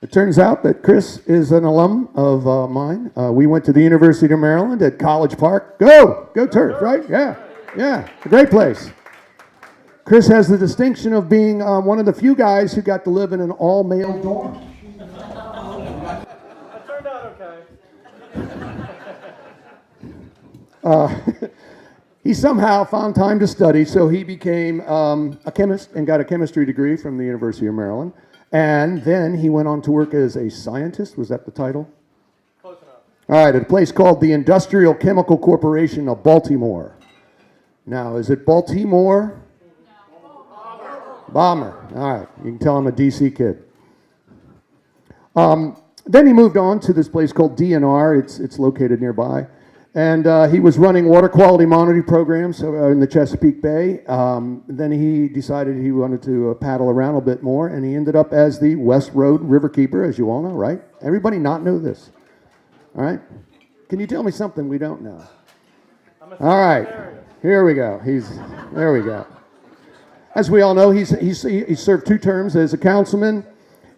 It turns out that Chris is an alum of mine. We went to the University of Maryland at College Park. Go Terps, right? Yeah, a great place. Chris has the distinction of being one of the few guys who got to live in an all-male dorm. That turned out okay. He somehow found time to study, so he became a chemist and got a chemistry degree from the University of Maryland. And then he went on to work as a scientist. Was that the title? Close enough. All right, at a place called the Industrial Chemical Corporation of Baltimore. Now, is it Baltimore? Bomber. All right, you can tell I'm a DC kid. Then he moved on to this place called DNR. It's located nearby. And he was running water quality monitoring programs in the Chesapeake Bay. Then he decided he wanted to paddle around a bit more, and he ended up as the West Road Riverkeeper, as you all know, right? Everybody not know this. All right? Can you tell me something we don't know? All right, here we go. There we go. As we all know, he served 2 terms as a councilman,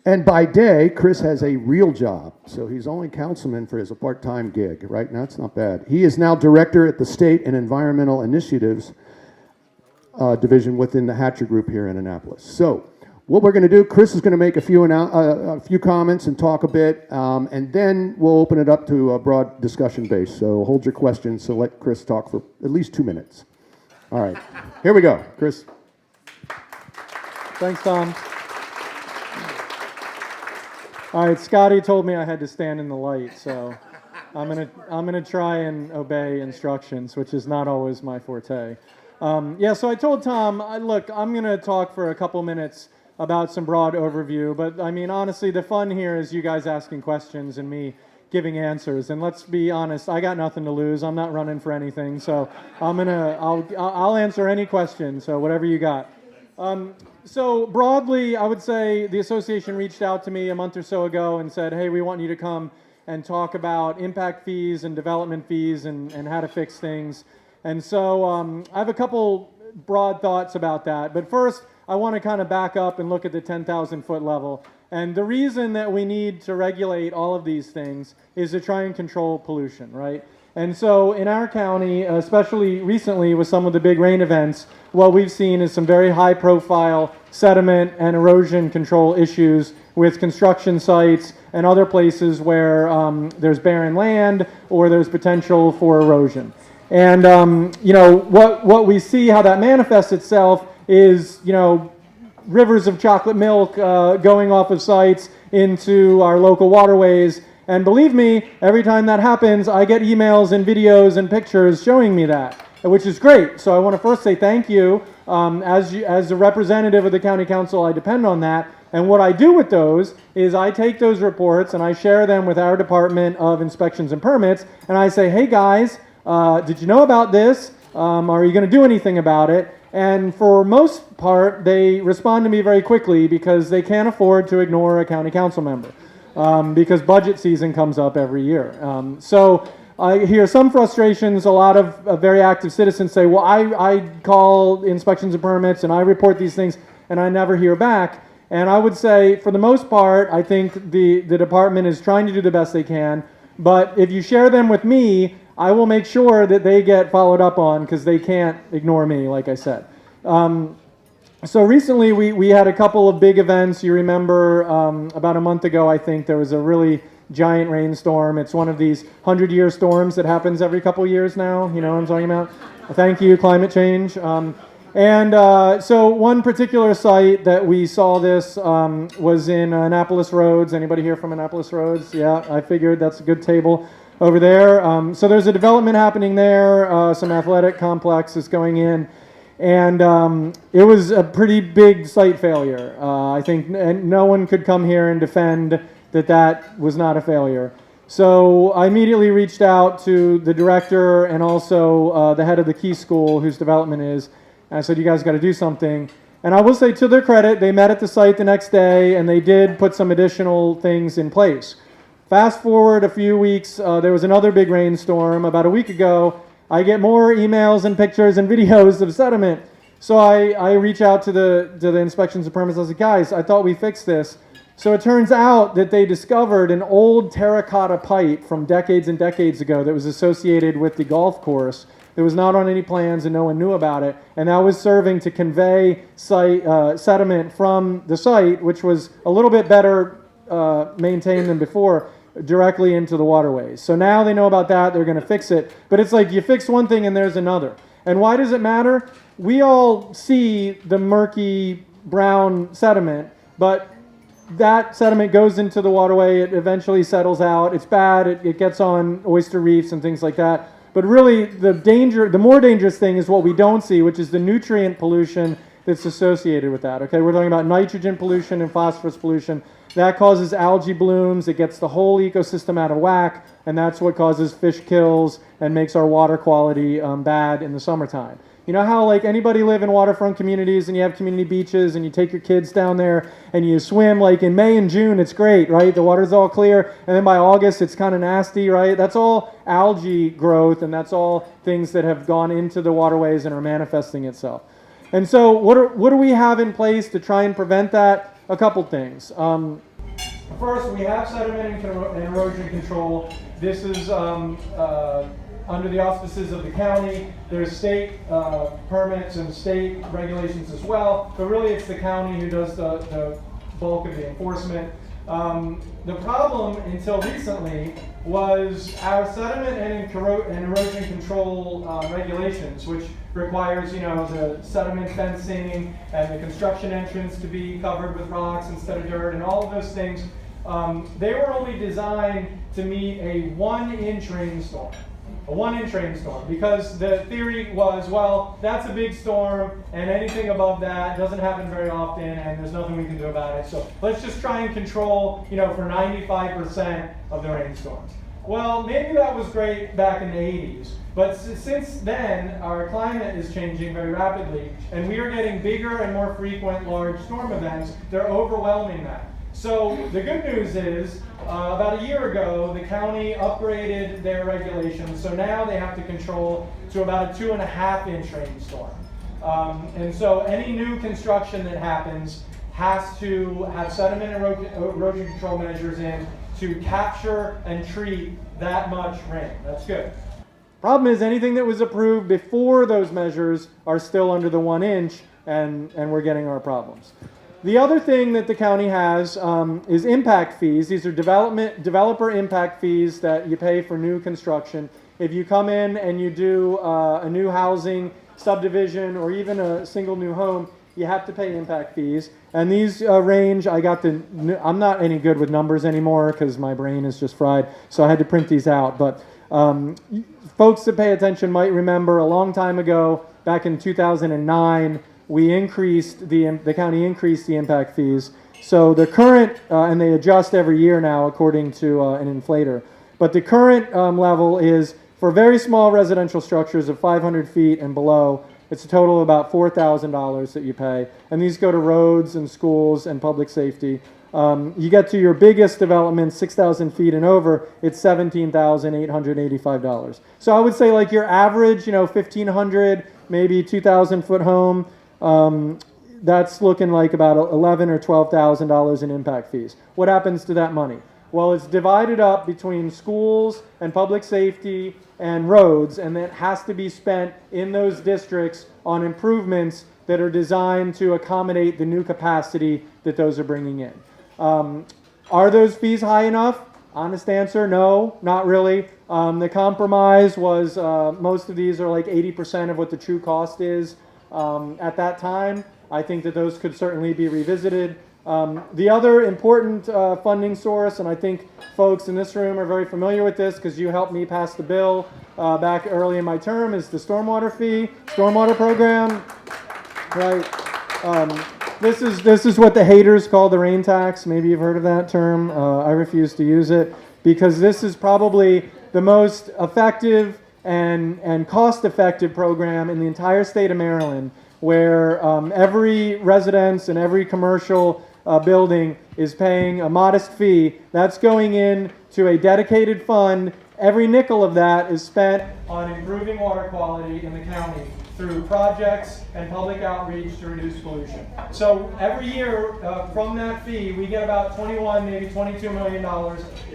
and by day, Chris has a real job. So he's only councilman for his part-time gig. Right now, it's not bad. He is now director at the State and Environmental Initiatives Division within the Hatcher Group here in Annapolis. So what we're going to do, Chris is going to make a few comments and talk a bit, and then we'll open it up to a broad discussion base. So hold your questions. So let Chris talk for at least 2 minutes. All right, here we go, Chris. Thanks, Tom. All right, Scotty told me I had to stand in the light, so I'm gonna try and obey instructions, which is not always my forte. So I told Tom, look, I'm gonna talk for a couple minutes about some broad overview, but I mean, honestly, the fun here is you guys asking questions and me giving answers. And let's be honest, I got nothing to lose. I'm not running for anything, so I'll answer any question. So whatever you got. So broadly, I would say the association reached out to me a month or so ago and said, hey, we want you to come and talk about impact fees and development fees and how to fix things. And so I have a couple broad thoughts about that. But first, I want to kind of back up and look at the 10,000 foot level. And the reason that we need to regulate all of these things is to try and control pollution, right? And so in our county, especially recently with some of the big rain events, what we've seen is some very high profile sediment and erosion control issues with construction sites and other places where there's barren land or there's potential for erosion. And what we see how that manifests itself is, rivers of chocolate milk going off of sites into our local waterways. And believe me, every time that happens, I get emails and videos and pictures showing me that, which is great. So I want to first say thank you. As a representative of the county council, I depend on that. And what I do with those is I take those reports and I share them with our Department of Inspections and Permits. And I say, hey guys, did you know about this? Are you going to do anything about it? And for most part, they respond to me very quickly because they can't afford to ignore a county council member. Because budget season comes up every year. So I hear some frustrations. A lot of very active citizens say, well, I call inspections and permits and I report these things and I never hear back. And I would say, for the most part, I think the department is trying to do the best they can. But if you share them with me, I will make sure that they get followed up on because they can't ignore me, like I said. So recently we had a couple of big events. You remember about a month ago, I think, there was a really giant rainstorm. It's one of these 100-year storms that happens every couple years now. You know what I'm talking about? Thank you, climate change. So one particular site that we saw this was in Annapolis Roads. Anybody here from Annapolis Roads? Yeah, I figured that's a good table over there. So there's a development happening there. Some athletic complex is going in. And it was a pretty big site failure. I think no one could come here and defend that was not a failure. So I immediately reached out to the director and also the head of the Key School, whose development is, and I said, you guys got to do something. And I will say, to their credit, they met at the site the next day and they did put some additional things in place. Fast forward a few weeks, there was another big rainstorm about a week ago. I get more emails and pictures and videos of sediment. So I reach out to the inspections and permits. I said, guys, I thought we fixed this. So it turns out that they discovered an old terracotta pipe from decades and decades ago that was associated with the golf course. It was not on any plans and no one knew about it. And that was serving to convey sediment from the site, which was a little bit better maintained than before, directly into the waterways. So now they know about that, they're going to fix it. But it's like you fix one thing and there's another. And why does it matter? We all see the murky brown sediment, but that sediment goes into the waterway, it eventually settles out, it's bad, it gets on oyster reefs and things like that. But really, the more dangerous thing is what we don't see, which is the nutrient pollution that's associated with that. Okay, we're talking about nitrogen pollution and phosphorus pollution. That causes algae blooms, it gets the whole ecosystem out of whack, and that's what causes fish kills and makes our water quality bad in the summertime. You know how like anybody live in waterfront communities and you have community beaches and you take your kids down there and you swim like in May and June, it's great, right? The water's all clear, and then by August it's kind of nasty, right? That's all algae growth, and that's all things that have gone into the waterways and are manifesting itself. And so what do we have in place to try and prevent that? A couple things. First, we have sediment and erosion control. This is under the auspices of the county. There's state permits and state regulations as well, but really it's the county who does the bulk of the enforcement. The problem until recently was our sediment and erosion control regulations, which requires, the sediment fencing and the construction entrance to be covered with rocks instead of dirt and all of those things. They were only designed to meet a 1-inch rainstorm. A 1-inch rainstorm, because the theory was, well, that's a big storm, and anything above that doesn't happen very often, and there's nothing we can do about it. So let's just try and control, for 95% of the rainstorms. Well, maybe that was great back in the 80s, but since then, our climate is changing very rapidly, and we are getting bigger and more frequent large storm events. They're overwhelming that. So the good news is, about a year ago, the county upgraded their regulations, so now they have to control to about a 2.5-inch rainstorm. And so any new construction that happens has to have sediment and erosion control measures in to capture and treat that much rain. That's good. Problem is, anything that was approved before those measures are still under the 1 inch, and we're getting our problems. The other thing that the county has is impact fees. These are developer impact fees that you pay for new construction. If you come in and you do a new housing subdivision or even a single new home, you have to pay impact fees. And these range, I'm not any good with numbers anymore because my brain is just fried, so I had to print these out. But folks that pay attention might remember a long time ago, back in 2009, the county increased the impact fees. So the current, and they adjust every year now according to an inflator, but the current level is for very small residential structures of 500 feet and below, it's a total of about $4,000 that you pay. And these go to roads and schools and public safety. You get to your biggest development, 6,000 feet and over, it's $17,885. So I would say like your average, 1,500, maybe 2,000 foot home, that's looking like about $11,000 or $12,000 in impact fees. What happens to that money? Well, it's divided up between schools and public safety and roads, and it has to be spent in those districts on improvements that are designed to accommodate the new capacity that those are bringing in. Are those fees high enough? Honest answer, no, not really. The compromise was most of these are like 80% of what the true cost is. At that time, I think that those could certainly be revisited. The other important funding source, and I think folks in this room are very familiar with this because you helped me pass the bill back early in my term, is the stormwater fee, stormwater program. Right. This is what the haters call the rain tax. Maybe you've heard of that term. I refuse to use it because this is probably the most effective and cost-effective program in the entire state of Maryland, where every residence and every commercial building is paying a modest fee. That's going in to a dedicated fund. Every nickel of that is spent on improving water quality in the county through projects and public outreach to reduce pollution. So every year from that fee, we get about 21, maybe $22 million.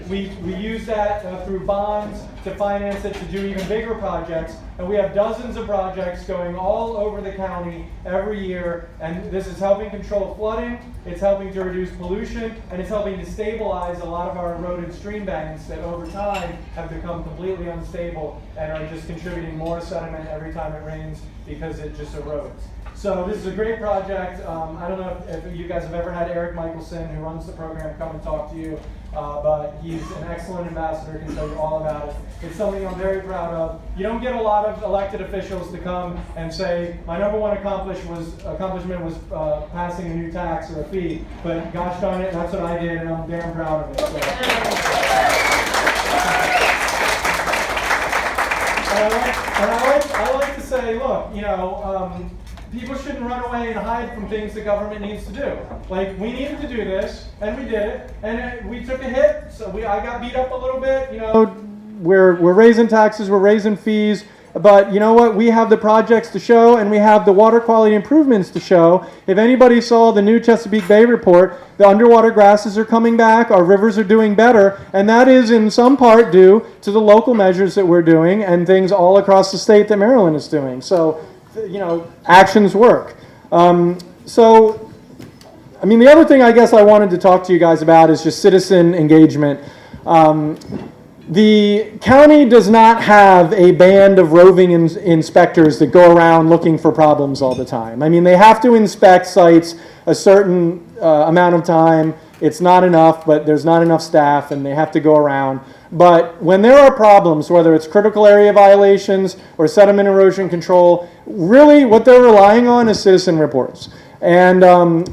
We use that through bonds to finance it to do even bigger projects. And we have dozens of projects going all over the county every year. And this is helping control flooding, it's helping to reduce pollution, and it's helping to stabilize a lot of our eroded stream banks that over time have become completely unstable and are just contributing more sediment every time it rains because it just erodes. So this is a great project. I don't know if you guys have ever had Eric Michelson, who runs the program, come and talk to you, but he's an excellent ambassador, can tell you all about it. It's something I'm very proud of. You don't get a lot of elected officials to come and say, my number one accomplishment was passing a new tax or a fee, but gosh darn it, that's what I did, and I'm damn proud of it. So. I like to say, look, you know, people shouldn't run away and hide from things the government needs to do. Like, we needed to do this, and we did it, and we took a hit, so I got beat up a little bit, you know. We're raising taxes, we're raising fees, but you know what? We have the projects to show, and we have the water quality improvements to show. If anybody saw the new Chesapeake Bay report, the underwater grasses are coming back, our rivers are doing better, and that is in some part due to the local measures that we're doing and things all across the state that Maryland is doing. So, you know, actions work. So, I mean, the other thing I guess I wanted to talk to you guys about is just citizen engagement. The county does not have a band of roving inspectors that go around looking for problems all the time. I mean, they have to inspect sites a certain amount of time. It's not enough, but there's not enough staff, and they have to go around. But when there are problems, whether it's critical area violations or sediment erosion control, really what they're relying on is citizen reports. And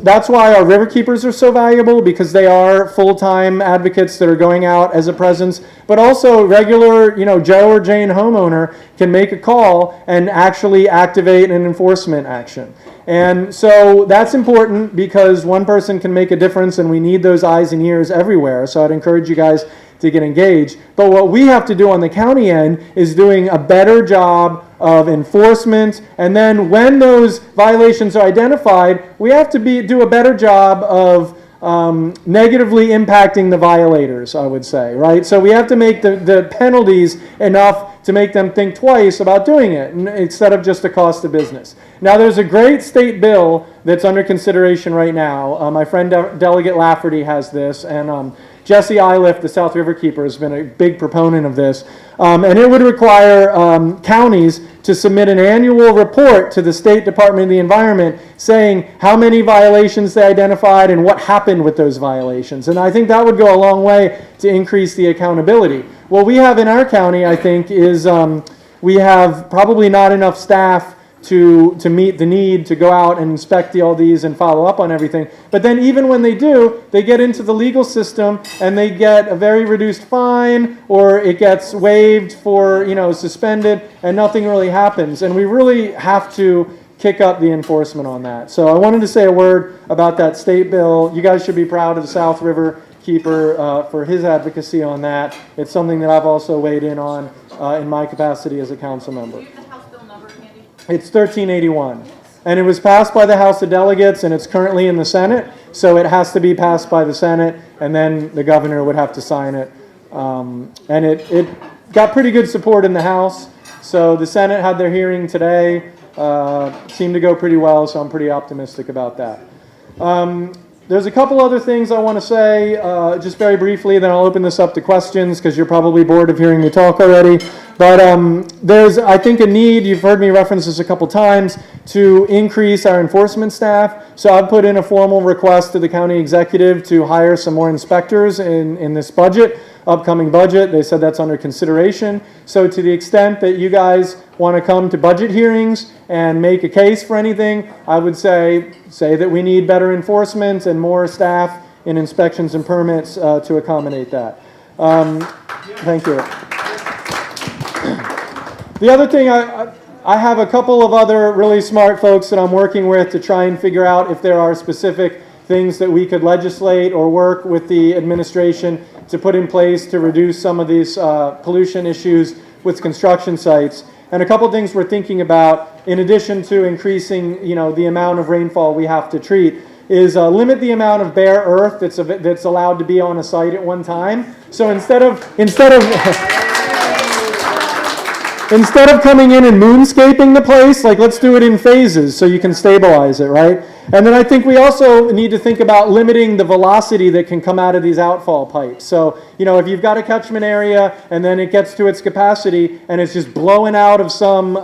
that's why our river keepers are so valuable, because they are full-time advocates that are going out as a presence, but also regular, you know, Joe or Jane homeowner can make a call and actually activate an enforcement action. And so that's important because one person can make a difference, and we need those eyes and ears everywhere. So I'd encourage you guys to get engaged. But what we have to do on the county end is doing a better job of enforcement, and then when those violations are identified, we have to do a better job of negatively impacting the violators, I would say, right? So we have to make the penalties enough to make them think twice about doing it, instead of just a cost of business. Now, there's a great state bill that's under consideration right now. My friend Delegate Lafferty has this, and Jesse Iliff, the South River Keeper, has been a big proponent of this. And it would require counties to submit an annual report to the State Department of the Environment saying how many violations they identified and what happened with those violations. And I think that would go a long way to increase the accountability. What we have in our county, I think, is we have probably not enough staff to meet the need to go out and inspect all these and follow up on everything. But then even when they do, they get into the legal system and they get a very reduced fine, or it gets waived for, you know, suspended, and nothing really happens. And we really have to kick up the enforcement on that. So I wanted to say a word about that state bill. You guys should be proud of the South River Keeper for his advocacy on that. It's something that I've also weighed in on in my capacity as a council member. It's 1381, and it was passed by the House of Delegates, and it's currently in the Senate, so it has to be passed by the Senate, and then the governor would have to sign it. And it got pretty good support in the House, so the Senate had their hearing today, seemed to go pretty well, so I'm pretty optimistic about that. There's a couple other things I want to say, just very briefly, then I'll open this up to questions, because you're probably bored of hearing me talk already. But there's, I think, a need, you've heard me reference this a couple times, to increase our enforcement staff. So I've put in a formal request to the county executive to hire some more inspectors in this budget, upcoming budget. They said that's under consideration. So to the extent that you guys want to come to budget hearings and make a case for anything, I would say that we need better enforcement and more staff in inspections and permits to accommodate that. Thank you. The other thing, I have a couple of other really smart folks that I'm working with to try and figure out if there are specific things that we could legislate or work with the administration to put in place to reduce some of these pollution issues with construction sites. And a couple things we're thinking about, in addition to increasing, the amount of rainfall we have to treat, is limit the amount of bare earth that's allowed to be on a site at one time. So instead of instead of coming in and moonscaping the place, like, let's do it in phases so you can stabilize it, right? And then I think we also need to think about limiting the velocity that can come out of these outfall pipes. So, if you've got a catchment area and then it gets to its capacity and it's just blowing out of some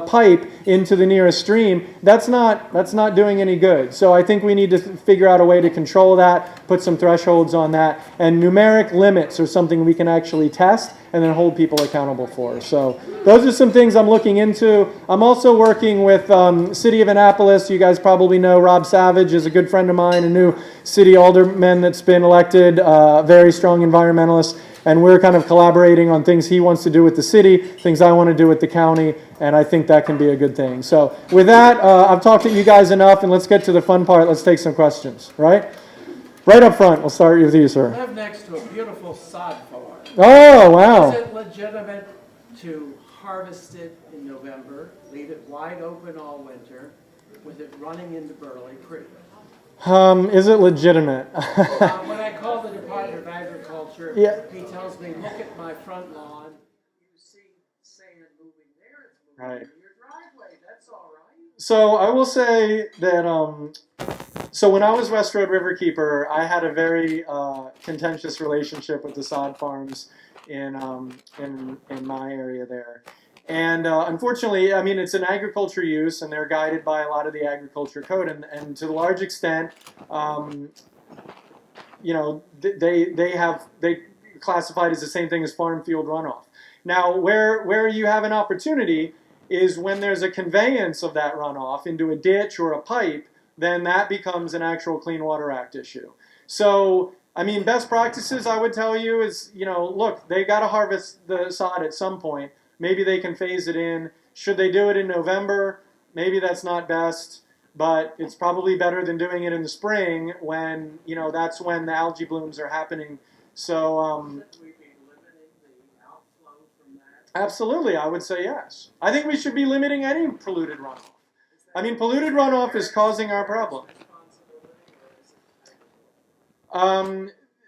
pipe into the nearest stream, that's not doing any good. So I think we need to figure out a way to control that, put some thresholds on that, and numeric limits are something we can actually test and then hold people accountable for. So those are some things I'm looking into. I'm also working with City of Annapolis. You guys probably know Rob Savage is a good friend of mine, a new city alderman that's been elected, very strong environmentalist. And we're kind of collaborating on things he wants to do with the city, things I want to do with the county, and I think that can be a good thing. So with that, I've talked to you guys enough, and let's get to the fun part. Let's take some questions, right? Right up front, we'll start with you, sir. I live next to a beautiful sod farm. Oh, wow. Is it legitimate to harvest it in November, leave it wide open all winter, with it running into Burley Creek? Is it legitimate? When I call the Department of Agriculture, he tells me, look at my front lawn, you see sand moving there, it's moving Right. in your driveway, that's all right. So I will say that, so when I was West Road Riverkeeper, I had a very contentious relationship with the sod farms in my area there. And unfortunately, I mean, it's an agriculture use, and they're guided by a lot of the agriculture code, and to a large extent, they classified as the same thing as farm field runoff. Now, where you have an opportunity is when there's a conveyance of that runoff into a ditch or a pipe, then that becomes an actual Clean Water Act issue. So, I mean, best practices I would tell you is, look, they got to harvest the sod at some point. Maybe they can phase it in. Should they do it in November? Maybe that's not best, but it's probably better than doing it in the spring when, that's when the algae blooms are happening. So, Should we be limiting the outflow from that? absolutely, I would say yes. I think we should be limiting any polluted runoff. I mean, polluted runoff is causing our problem.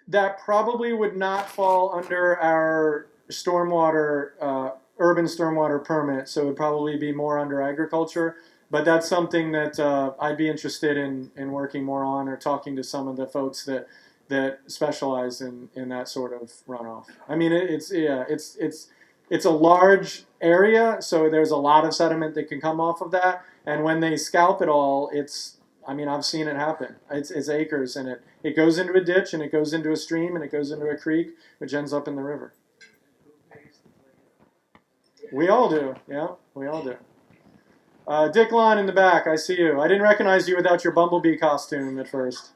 That probably would not fall under our stormwater, urban stormwater permit, so it would probably be more under agriculture. But that's something that I'd be interested in working more on, or talking to some of the folks that specialize in that sort of runoff. I mean, it's a large area, so there's a lot of sediment that can come off of that. And when they scalp it all, I've seen it happen. It's acres, and it goes into a ditch, and it goes into a stream, and it goes into a creek, which ends up in the river. We all do, yeah, we all do. Dick Lon in the back, I see you. I didn't recognize you without your bumblebee costume at first.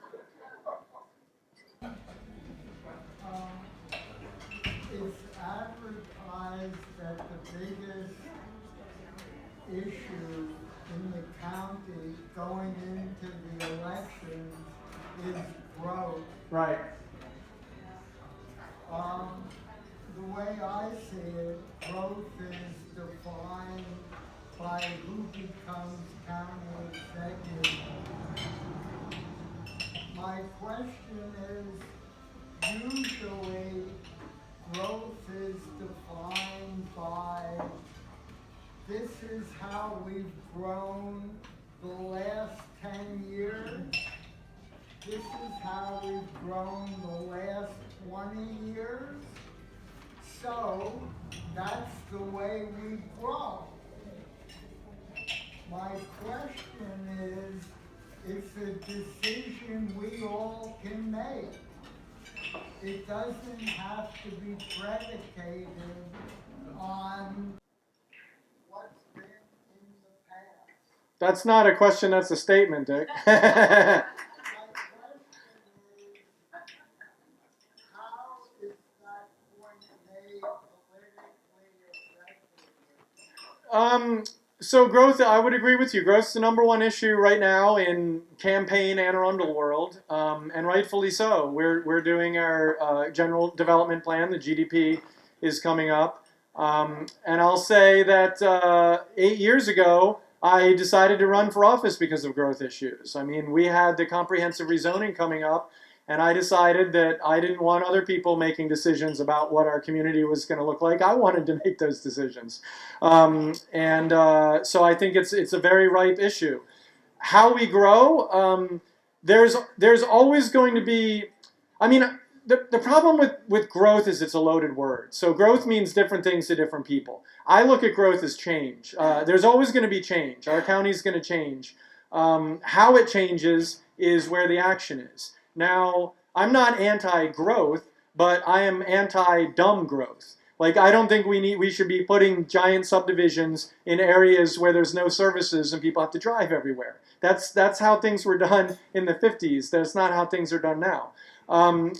It's advertised that the biggest issue in the county going into the elections is growth. Right. The way I see it, growth is defined by who becomes county executive. My question is, usually growth is defined by, this is how we've grown the last 10 years. This is how we've grown the last 20 years. So that's the way we grow. My question is, it's a decision we all can make. It doesn't have to be predicated on what's been in the past. That's not a question, that's a statement, Dick. My question is, how is that point made politically effective? So growth, I would agree with you. Growth's the number one issue right now in campaign and Arundel world, and rightfully so. We're doing our general development plan. The GDP is coming up. And I'll say that 8 years ago, I decided to run for office because of growth issues. I mean, we had the comprehensive rezoning coming up, and I decided that I didn't want other people making decisions about what our community was going to look like. I wanted to make those decisions. So I think it's a very ripe issue. How we grow, there's always going to be, I mean, the problem with growth is it's a loaded word. So growth means different things to different people. I look at growth as change. There's always going to be change. Our county's going to change. How it changes is where the action is. Now, I'm not anti-growth, but I am anti-dumb growth. Like, I don't think we should be putting giant subdivisions in areas where there's no services and people have to drive everywhere. That's how things were done in the 50s. That's not how things are done now.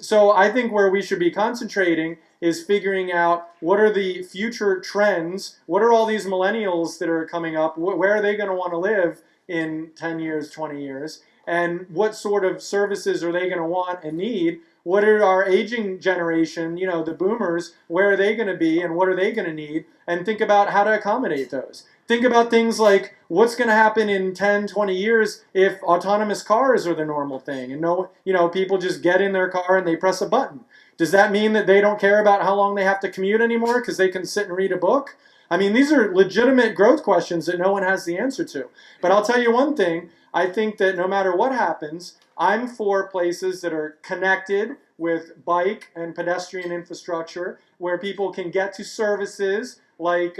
So I think where we should be concentrating is figuring out what are the future trends, what are all these millennials that are coming up, where are they going to want to live in 10 years, 20 years, and what sort of services are they going to want and need. What are our aging generation, the boomers, where are they going to be and what are they going to need, and think about how to accommodate those. Think about things like what's going to happen in 10, 20 years if autonomous cars are the normal thing and people just get in their car and they press a button. Does that mean that they don't care about how long they have to commute anymore because they can sit and read a book? I mean, these are legitimate growth questions that no one has the answer to. But I'll tell you one thing, I think that no matter what happens, I'm for places that are connected with bike and pedestrian infrastructure where people can get to services like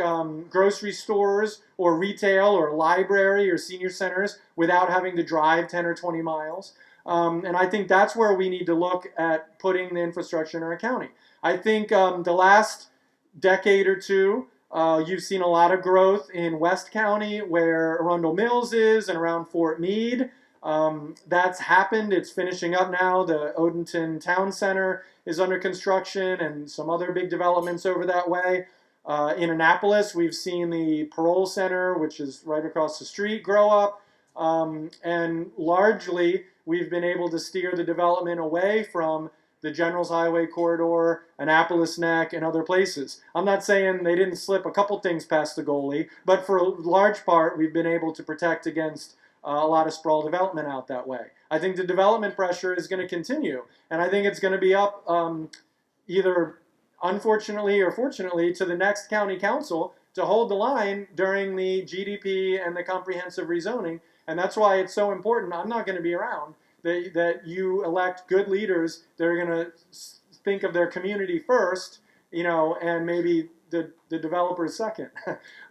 grocery stores or retail or library or senior centers without having to drive 10 or 20 miles. And I think that's where we need to look at putting the infrastructure in our county. I think the last decade or two, you've seen a lot of growth in West County where Arundel Mills is and around Fort Meade. That's happened. It's finishing up now. The Odenton Town Center is under construction and some other big developments over that way. In Annapolis, we've seen the Parole Center, which is right across the street, grow up. And largely, we've been able to steer the development away from the General's Highway Corridor, Annapolis Neck, and other places. I'm not saying they didn't slip a couple things past the goalie, but for a large part, we've been able to protect against a lot of sprawl development out that way. I think the development pressure is going to continue, and I think it's going to be up either unfortunately or fortunately to the next county council to hold the line during the GDP and the comprehensive rezoning, and that's why it's so important. I'm not going to be around. That you elect good leaders that are going to think of their community first, and maybe the developers second.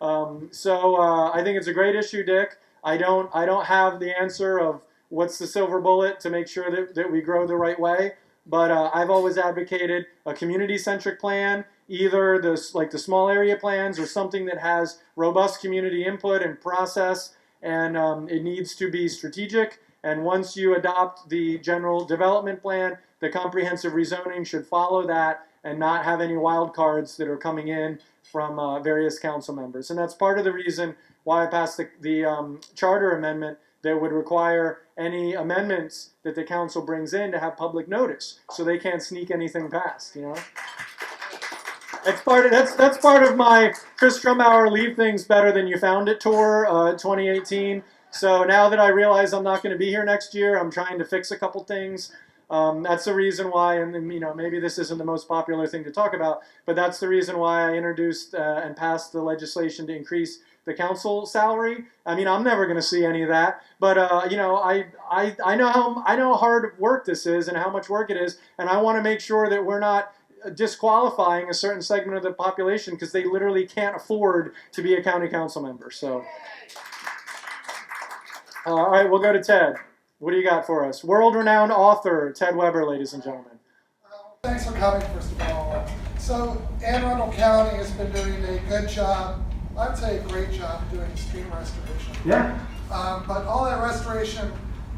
I think it's a great issue, Dick. I don't have the answer of what's the silver bullet to make sure that we grow the right way, but I've always advocated a community-centric plan, either the small area plans or something that has robust community input and process, and it needs to be strategic. And once you adopt the general development plan, the comprehensive rezoning should follow that and not have any wild cards that are coming in from various council members. And that's part of the reason why I passed the charter amendment that would require any amendments that the council brings in to have public notice, so they can't sneak anything past. That's part of my Chris Trumbauer Leave Things Better Than You Found It tour 2018. So now that I realize I'm not going to be here next year, I'm trying to fix a couple things. That's the reason why, and maybe this isn't the most popular thing to talk about, but that's the reason why I introduced and passed the legislation to increase the council salary. I mean, I'm never going to see any of that, but I know how hard work this is and how much work it is, and I want to make sure that we're not disqualifying a certain segment of the population because they literally can't afford to be a county council member. So. All right, we'll go to Ted. What do you got for us? World-renowned author, Ted Weber, ladies and gentlemen. Thanks for coming, first of all. So, Anne Arundel County has been doing a good job, I would say a great job, doing stream restoration. Yeah. But all that restoration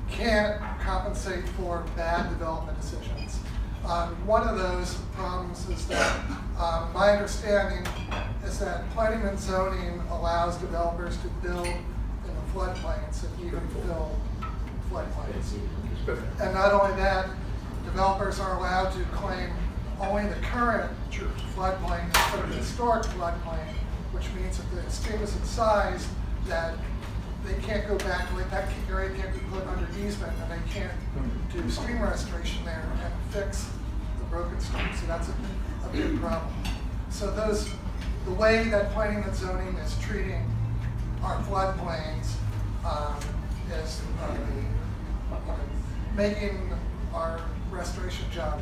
can't compensate for bad development decisions. One of those problems is that my understanding is that planning and zoning allows developers to build in the floodplains and even fill floodplains. And not only that, developers are allowed to claim only the current floodplain instead of the historic floodplain, which means that the stream is in size that they can't go back, like that area can't be put under easement, and they can't do stream restoration there and fix the broken stream. So that's a big problem. So the way that planning and zoning is treating our floodplains is making our restoration job.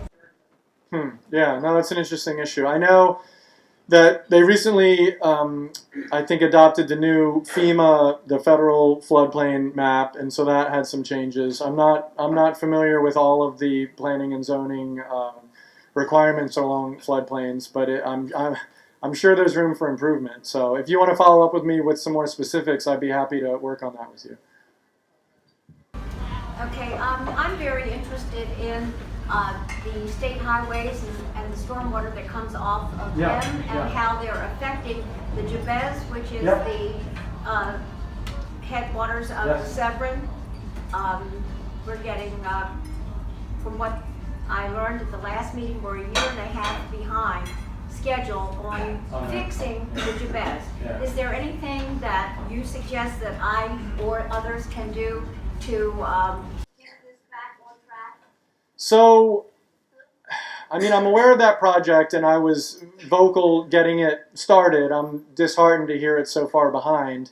Yeah, no, that's an interesting issue. I know that they recently, I think, adopted the new FEMA, the federal floodplain map, and so that had some changes. I'm not familiar with all of the planning and zoning requirements along floodplains, but I'm sure there's room for improvement. So if you want to follow up with me with some more specifics, I'd be happy to work on that with you. Okay, I'm very interested in the state highways and the stormwater that comes off of them and how they're affecting the Jabez, which is the headwaters of the Severn. We're getting, from what I learned at the last meeting, we're a year and a half behind schedule on fixing the Jabez. Is there anything that you suggest that I or others can do to get this back on track? So, I mean, I'm aware of that project, and I was vocal getting it started. I'm disheartened to hear it's so far behind.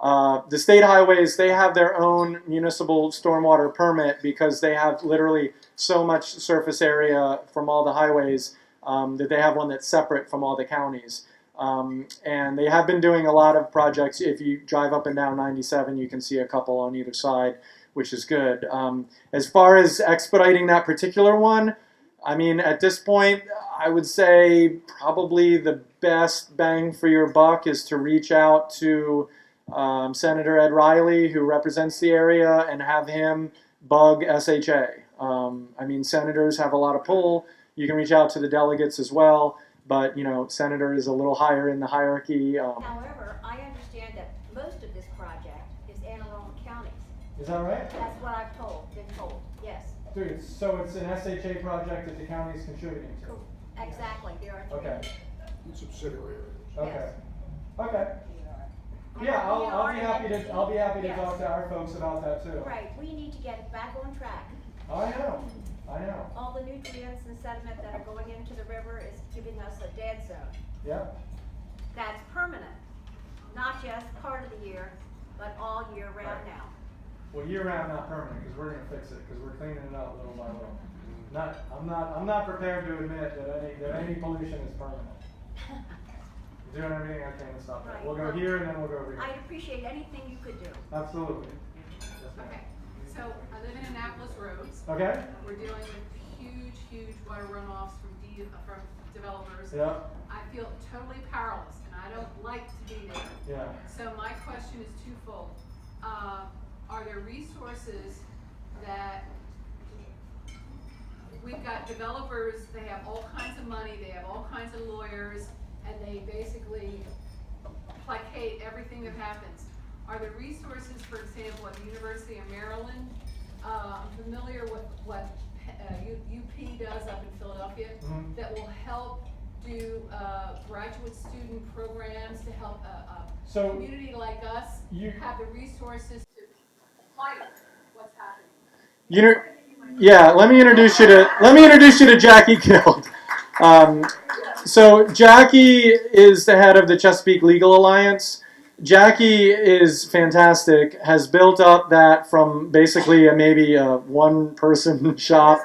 The state highways, they have their own municipal stormwater permit because they have literally so much surface area from all the highways that they have one that's separate from all the counties. And they have been doing a lot of projects. If you drive up and down 97, you can see a couple on either side, which is good. As far as expediting that particular one, I mean, at this point, I would say probably the best bang for your buck is to reach out to Senator Ed Riley, who represents the area, and have him bug SHA. I mean, senators have a lot of pull. You can reach out to the delegates as well, but, you know, senator is a little higher in the hierarchy. However, I understand that most of this project is Anne Arundel County's. Is that right? That's what I've been told, yes. Dude, so it's an SHA project that the county is contributing to. Exactly, there are three. Okay. Subsidiary. Okay. Okay. Yeah, I'll be happy to Yes. talk to our folks about that too. Right, we need to get it back on track. I know. All the nutrients and sediment that are going into the river is giving us a dead zone. Yep. That's permanent, not just part of the year, but all year round now. Well, year round, not permanent, because we're gonna fix it, because we're cleaning it up little by little. I'm not prepared to admit that any pollution is permanent. Doing everything I can to stop that. Right. We'll go here and then we'll go over here. I'd appreciate anything you could do. Absolutely. Yes, ma'am. Okay, so I live in Annapolis Roads. Okay. We're dealing with huge water runoffs from developers. Yeah. I feel totally powerless, and I don't like to be there. Yeah. So my question is twofold. Are there resources that we've got developers, they have all kinds of money, they have all kinds of lawyers, and they basically placate everything that happens. Are there resources, for example, at the University of Maryland? I'm familiar with what UP does up in Philadelphia, that will help do graduate student programs to help So a community like us you- have the resources to fight what's happening. Yeah, let me introduce you to Jackie Guild. So Jackie is the head of the Chesapeake Legal Alliance. Jackie is fantastic, has built up that from basically maybe a one-person shop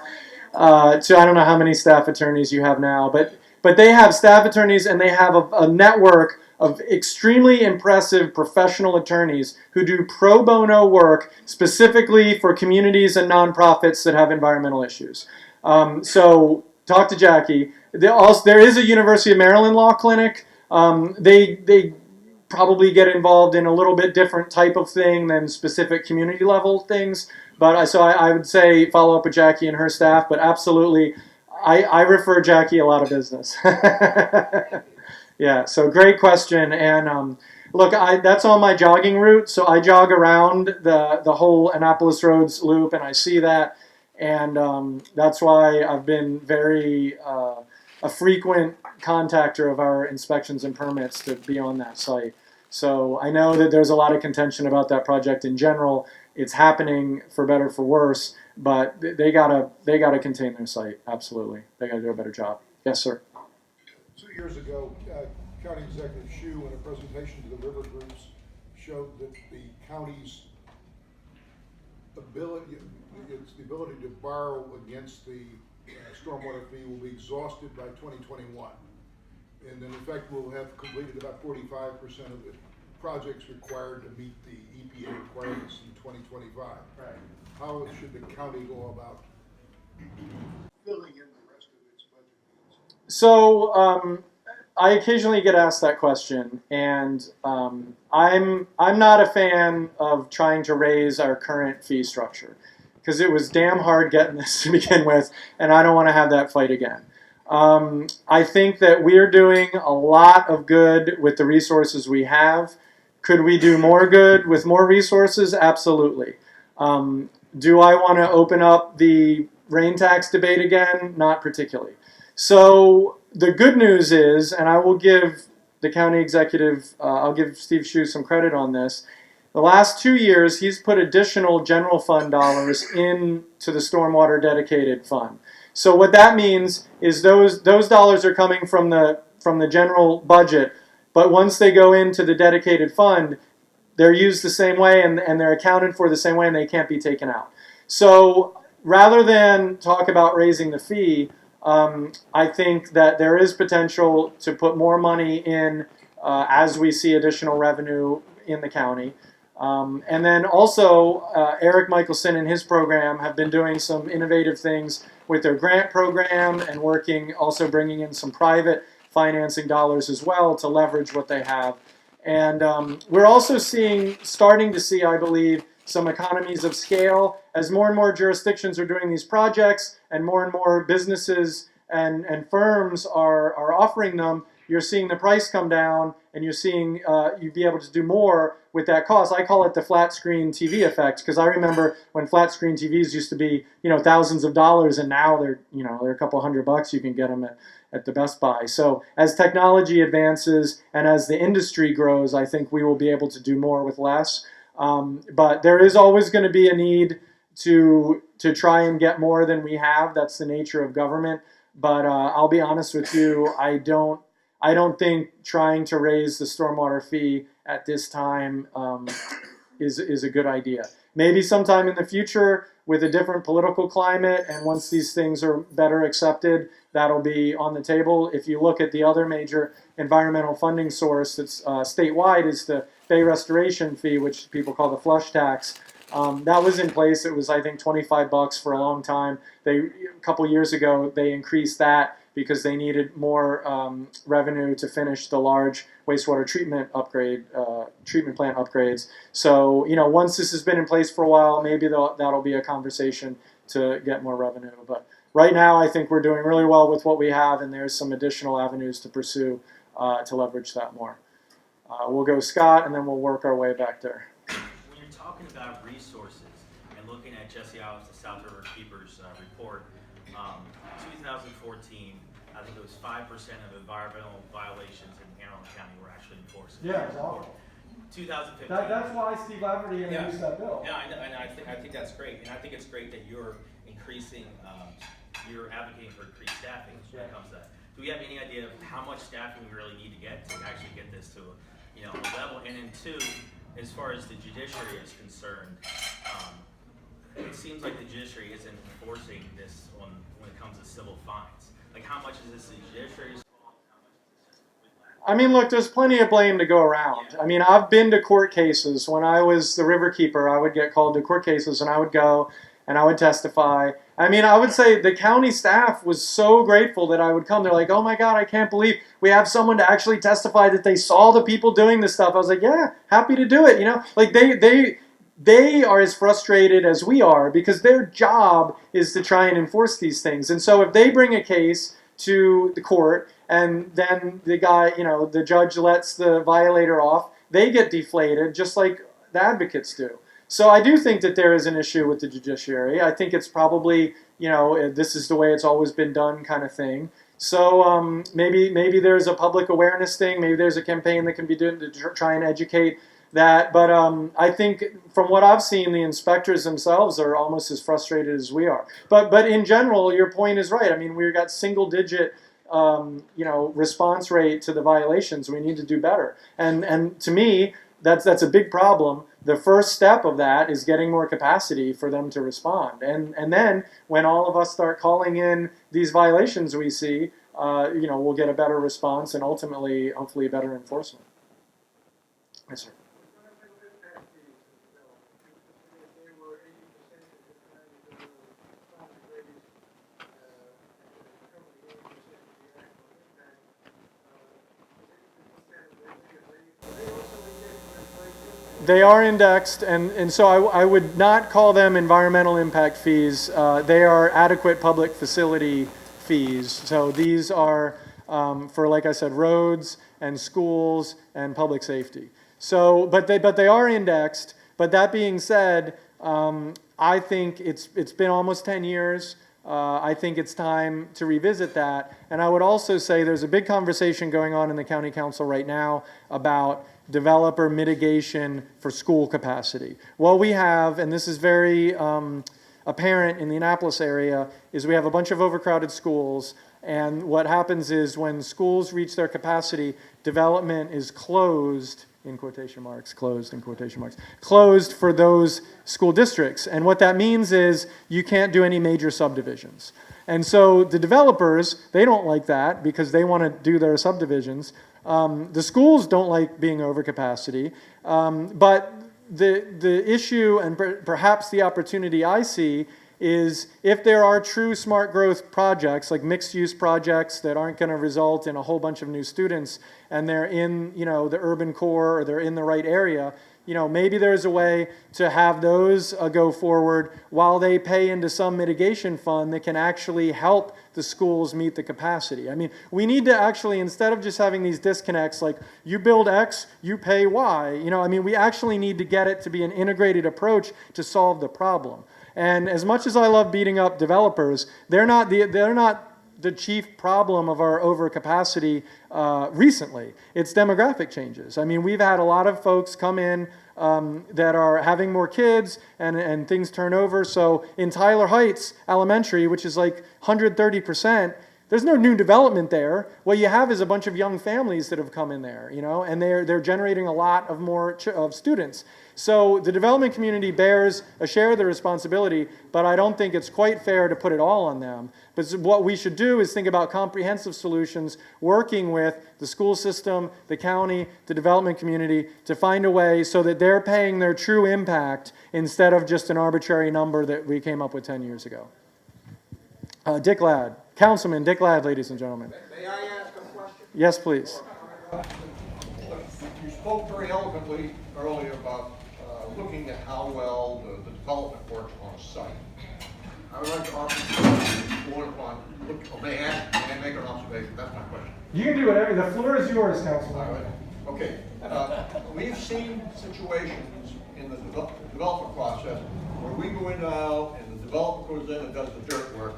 to I don't know how many staff attorneys you have now, but they have staff attorneys and they have a network of extremely impressive professional attorneys who do pro bono work specifically for communities and nonprofits that have environmental issues. So talk to Jackie. There is a University of Maryland Law Clinic. They probably get involved in a little bit different type of thing than specific community level things. But so I would say follow up with Jackie and her staff. But absolutely, I refer Jackie a lot of business. Yeah, so great question. And look, that's on my jogging route. So I jog around the whole Annapolis Roads loop, and I see that. And that's why I've been very a frequent contactor of our inspections and permits to be on that site. So I know that there's a lot of contention about that project in general. It's happening for better for worse, but they gotta contain their site. Absolutely, they gotta do a better job. Yes, sir. 2 years ago, County Executive Shue, in a presentation to the river groups, showed that the county's ability to borrow against the stormwater fee will be exhausted by 2021. And then, in fact, we'll have completed about 45% of the projects required to meet the EPA requirements in 2025. Right. How should the county go about filling in the rest of its budget needs? So I occasionally get asked that question, and I'm not a fan of trying to raise our current fee structure because it was damn hard getting this to begin with, and I don't want to have that fight again. I think that we're doing a lot of good with the resources we have. Could we do more good with more resources? Absolutely. Do I want to open up the rain tax debate again? Not particularly. So the good news is, and I will give the county executive, I'll give Steve Shue some credit on this. The last 2 years, he's put additional general fund dollars into the stormwater dedicated fund. So what that means is those dollars are coming from the general budget, but once they go into the dedicated fund, they're used the same way and they're accounted for the same way and they can't be taken out. So rather than talk about raising the fee, I think that there is potential to put more money in as we see additional revenue in the county. And then also, Eric Michelson and his program have been doing some innovative things with their grant program and working, also bringing in some private financing dollars as well to leverage what they have. And we're also starting to see, I believe, some economies of scale as more and more jurisdictions are doing these projects and more businesses and firms are offering them. You're seeing the price come down and you're seeing you be able to do more with that cost. I call it the flat screen TV effect because I remember when flat screen TVs used to be, thousands of dollars, and now they're a couple $100 you can get them at the Best Buy. So as technology advances and as the industry grows, I think we will be able to do more with less. But there is always going to be a need to try and get more than we have. That's the nature of government. But I'll be honest with you, I don't think trying to raise the stormwater fee at this time is a good idea. Maybe sometime in the future with a different political climate and once these things are better accepted, that'll be on the table. If you look at the other major environmental funding source that's statewide is the Bay Restoration Fee, which people call the flush tax. That was in place. It was, I think, $25 for a long time. A couple years ago, they increased that because they needed more revenue to finish the large wastewater treatment plant upgrades. So, once this has been in place for a while, maybe that'll be a conversation to get more revenue. But right now, I think we're doing really well with what we have, and there's some additional avenues to pursue to leverage that more. We'll go Scott, and then we'll work our way back there. When you're talking about resources and looking at Jesse Allen's, the South River Keepers report, 2014, I think it was 5% of environmental violations in Anne Arundel County were actually enforced. Yeah, it's awful. 2015. That's why Steve Laverty introduced that bill. Yeah, and I think that's great, and I think it's great that you're increasing, you're advocating for increased staffing when it comes to that. Do we have any idea of how much staffing we really need to get to actually get this to a level? And then two, as far as the judiciary is concerned, it seems like the judiciary isn't enforcing this when it comes to civil fines. Like, how much is this the judiciary's fault? I mean, look, there's plenty of blame to go around. Yeah. I mean, I've been to court cases. When I was the river keeper, I would get called to court cases, and I would go and I would testify. I mean, I would say the county staff was so grateful that I would come. They're like, oh my God, I can't believe we have someone to actually testify that they saw the people doing this stuff. I was like, yeah, happy to do it. Like they are as frustrated as we are because their job is to try and enforce these things. And so if they bring a case to the court and then the guy, the judge lets the violator off, they get deflated just like the advocates do. So I do think that there is an issue with the judiciary. I think it's probably, this is the way it's always been done kind of thing. So maybe there's a public awareness thing. Maybe there's a campaign that can be done to try and educate that. But I think from what I've seen, the inspectors themselves are almost as frustrated as we are. But in general, your point is right. I mean, we've got single-digit response rate to the violations. We need to do better. And to me, that's a big problem. The first step of that is getting more capacity for them to respond. And then when all of us start calling in these violations we see, we'll get a better response and ultimately, hopefully, better enforcement. Yes, sir. They are indexed, and so I would not call them environmental impact fees. They are adequate public facility fees. So these are for, like I said, roads and schools and public safety. So, but they are indexed. But that being said, I think it's been almost 10 years. I think it's time to revisit that. And I would also say there's a big conversation going on in the county council right now about developer mitigation for school capacity. What we have, and this is very apparent in the Annapolis area, is we have a bunch of overcrowded schools, and what happens is when schools reach their capacity, development is closed, in quotation marks, closed in quotation marks, closed for those school districts. And what that means is you can't do any major subdivisions. And so the developers, they don't like that because they want to do their subdivisions. The schools don't like being over capacity, but the issue and perhaps the opportunity I see is if there are true smart growth projects, like mixed-use projects that aren't going to result in a whole bunch of new students, and they're in the urban core or they're in the right area, maybe there's a way to have those go forward while they pay into some mitigation fund that can actually help the schools meet the capacity. I mean, we need to actually, instead of just having these disconnects like you build X, you pay Y, we actually need to get it to be an integrated approach to solve the problem. And as much as I love beating up developers, they're not the chief problem of our overcapacity recently. It's demographic changes. I mean, we've had a lot of folks come in that are having more kids and things turn over. So in Tyler Heights Elementary, which is like 130%, there's no new development there. What you have is a bunch of young families that have come in there, and they're generating a lot of more of students. So the development community bears a share of the responsibility, but I don't think it's quite fair to put it all on them. But what we should do is think about comprehensive solutions, working with the school system, the county, the development community, to find a way so that they're paying their true impact instead of just an arbitrary number that we came up with 10 years ago. Dick Ladd. Councilman Dick Ladd, ladies and gentlemen. May I ask a question? Yes, please. You spoke very eloquently earlier about looking at how well the development works on a site. I would like to may I make an observation? That's my question. You can do whatever. The floor is yours, Councilman. All right. Okay. We've seen situations in the development process where we go in now and the developer goes in and does the dirt work,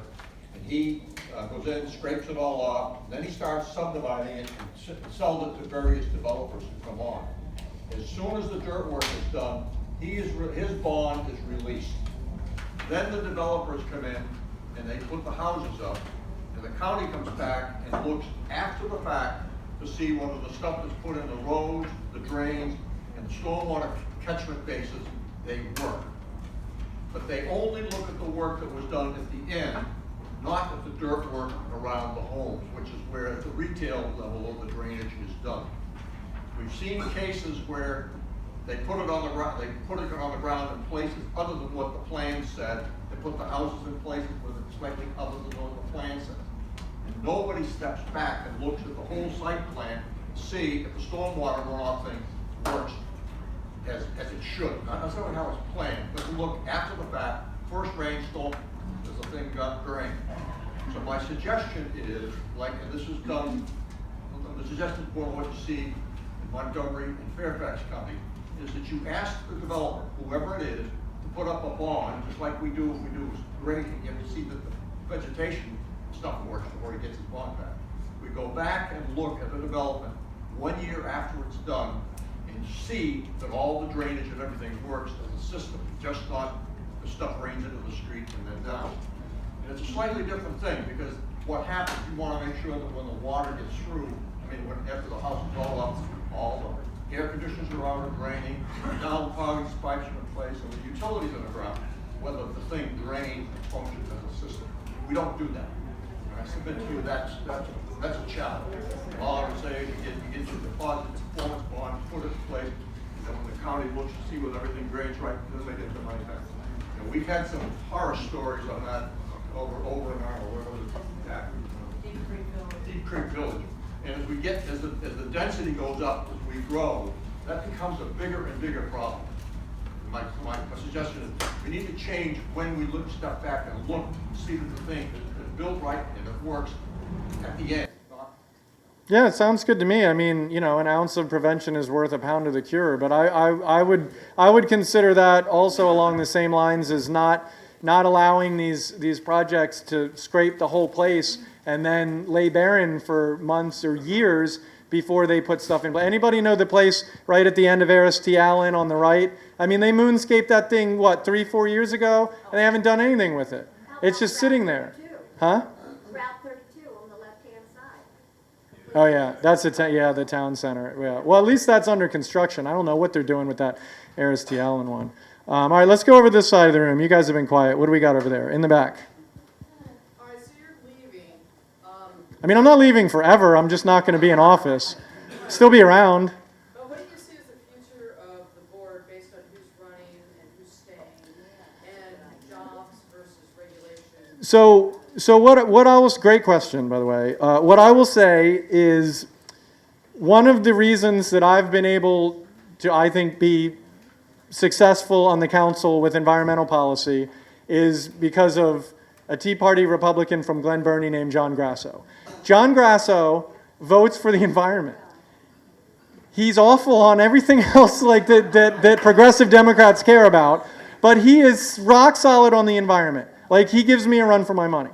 and he goes in, scrapes it all off, then he starts subdividing it and sells it to various developers who come on. As soon as the dirt work is done, his bond is released. Then the developers come in and they put the houses up, and the county comes back and looks after the fact to see whether the stuff that's put in the roads, the drains, and the stormwater catchment bases, they work. But they only look at the work that was done at the end, not at the dirt work around the homes, which is where the retail level of the drainage is done. We've seen cases where they put it on the ground. They put it on the ground in places other than what the plan said. They put the houses in places where it's slightly other than what the plan says. And nobody steps back and looks at the whole site plan to see if the stormwater runoff thing works as it should. Not necessarily how it's planned, but to look after the fact. First rainstorm, does the thing got drained? So my suggestion is, and this is done. The suggestion is more what you see in Montgomery and Fairfax County, is that you ask the developer, whoever it is, to put up a bond, just like we do if we do grading. You have to see that the vegetation stuff works before he gets his bond back. We go back and look at the development 1 year after it's done and see that all the drainage and everything works as a system, just not the stuff rains into the street and then down. And it's a slightly different thing because what happens, you want to make sure that when the water gets through, I mean, when after the house is all up, all the air conditioners are out and draining, downpouring pipes are in place, and the utilities in the ground, whether the thing drains and functions as a system. We don't do that. And I submit to you that's a challenge. All I would say is you get your deposit, performance bond, put it in place, and then when the county looks to see whether everything drains right, then they get the money back. And we've had some horror stories on that over and over. Where was it? Deep Creek Village. And as we get, as the density goes up, as we grow, that becomes a bigger and bigger problem. My suggestion is we need to change when we look, step back and look, see that the thing is built right and it works at the end. Yeah, it sounds good to me. I mean, you know, an ounce of prevention is worth a pound of the cure. But I would consider that also along the same lines as not allowing these projects to scrape the whole place and then lay barren for months or years before they put stuff in place. Anybody know the place right at the end of Arundel Allen on the right? I mean, they moonscaped that thing, what, 3-4 years ago? And they haven't done anything with it. It's just sitting there. Huh? Route 32 on the left-hand side. Oh yeah, that's the town center. Yeah. Well, at least that's under construction. I don't know what they're doing with that Arundel Allen one. All right, let's go over this side of the room. You guys have been quiet. What do we got over there in the back? All right, so you're leaving. I mean, I'm not leaving forever. I'm just not going to be in office. Still be around. But what do you see as the future of the board based on who's running and who's staying, and jobs versus regulation? So what I will, great question, by the way. What I will say is one of the reasons that I've been able to, I think, be successful on the council with environmental policy is because of a Tea Party Republican from Glen Burnie named John Grasso. John Grasso votes for the environment. He's awful on everything else like that progressive Democrats care about, but he is rock solid on the environment. Like, he gives me a run for my money.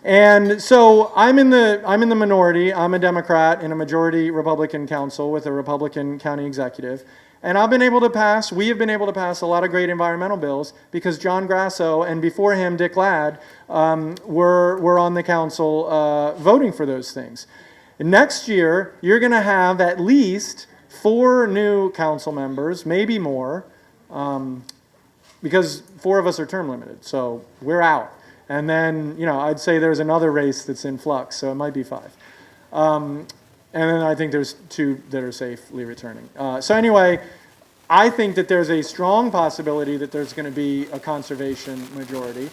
And so I'm in the minority. I'm a Democrat in a majority Republican council with a Republican county executive. And we have been able to pass a lot of great environmental bills because John Grasso and before him Dick Ladd were on the council voting for those things. Next year, you're going to have at least 4 new council members, maybe more, because 4 of us are term limited, so we're out. And then, you know, I'd say there's another race that's in flux, so it might be 5. And then I think there's 2 that are safely returning. So anyway, I think that there's a strong possibility that there's going to be a conservation majority.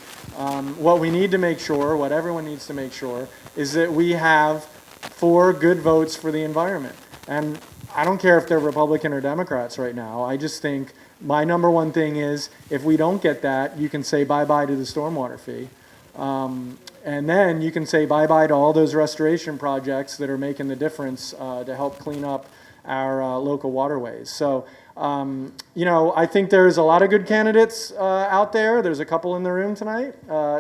What we need to make sure, what everyone needs to make sure, is that we have 4 good votes for the environment. And I don't care if they're Republican or Democrats right now. I just think my number one thing is if we don't get that, you can say bye-bye to the stormwater fee. And then you can say bye-bye to all those restoration projects that are making the difference to help clean up our local waterways. So, you know, I think there's a lot of good candidates out there. There's a couple in the room tonight.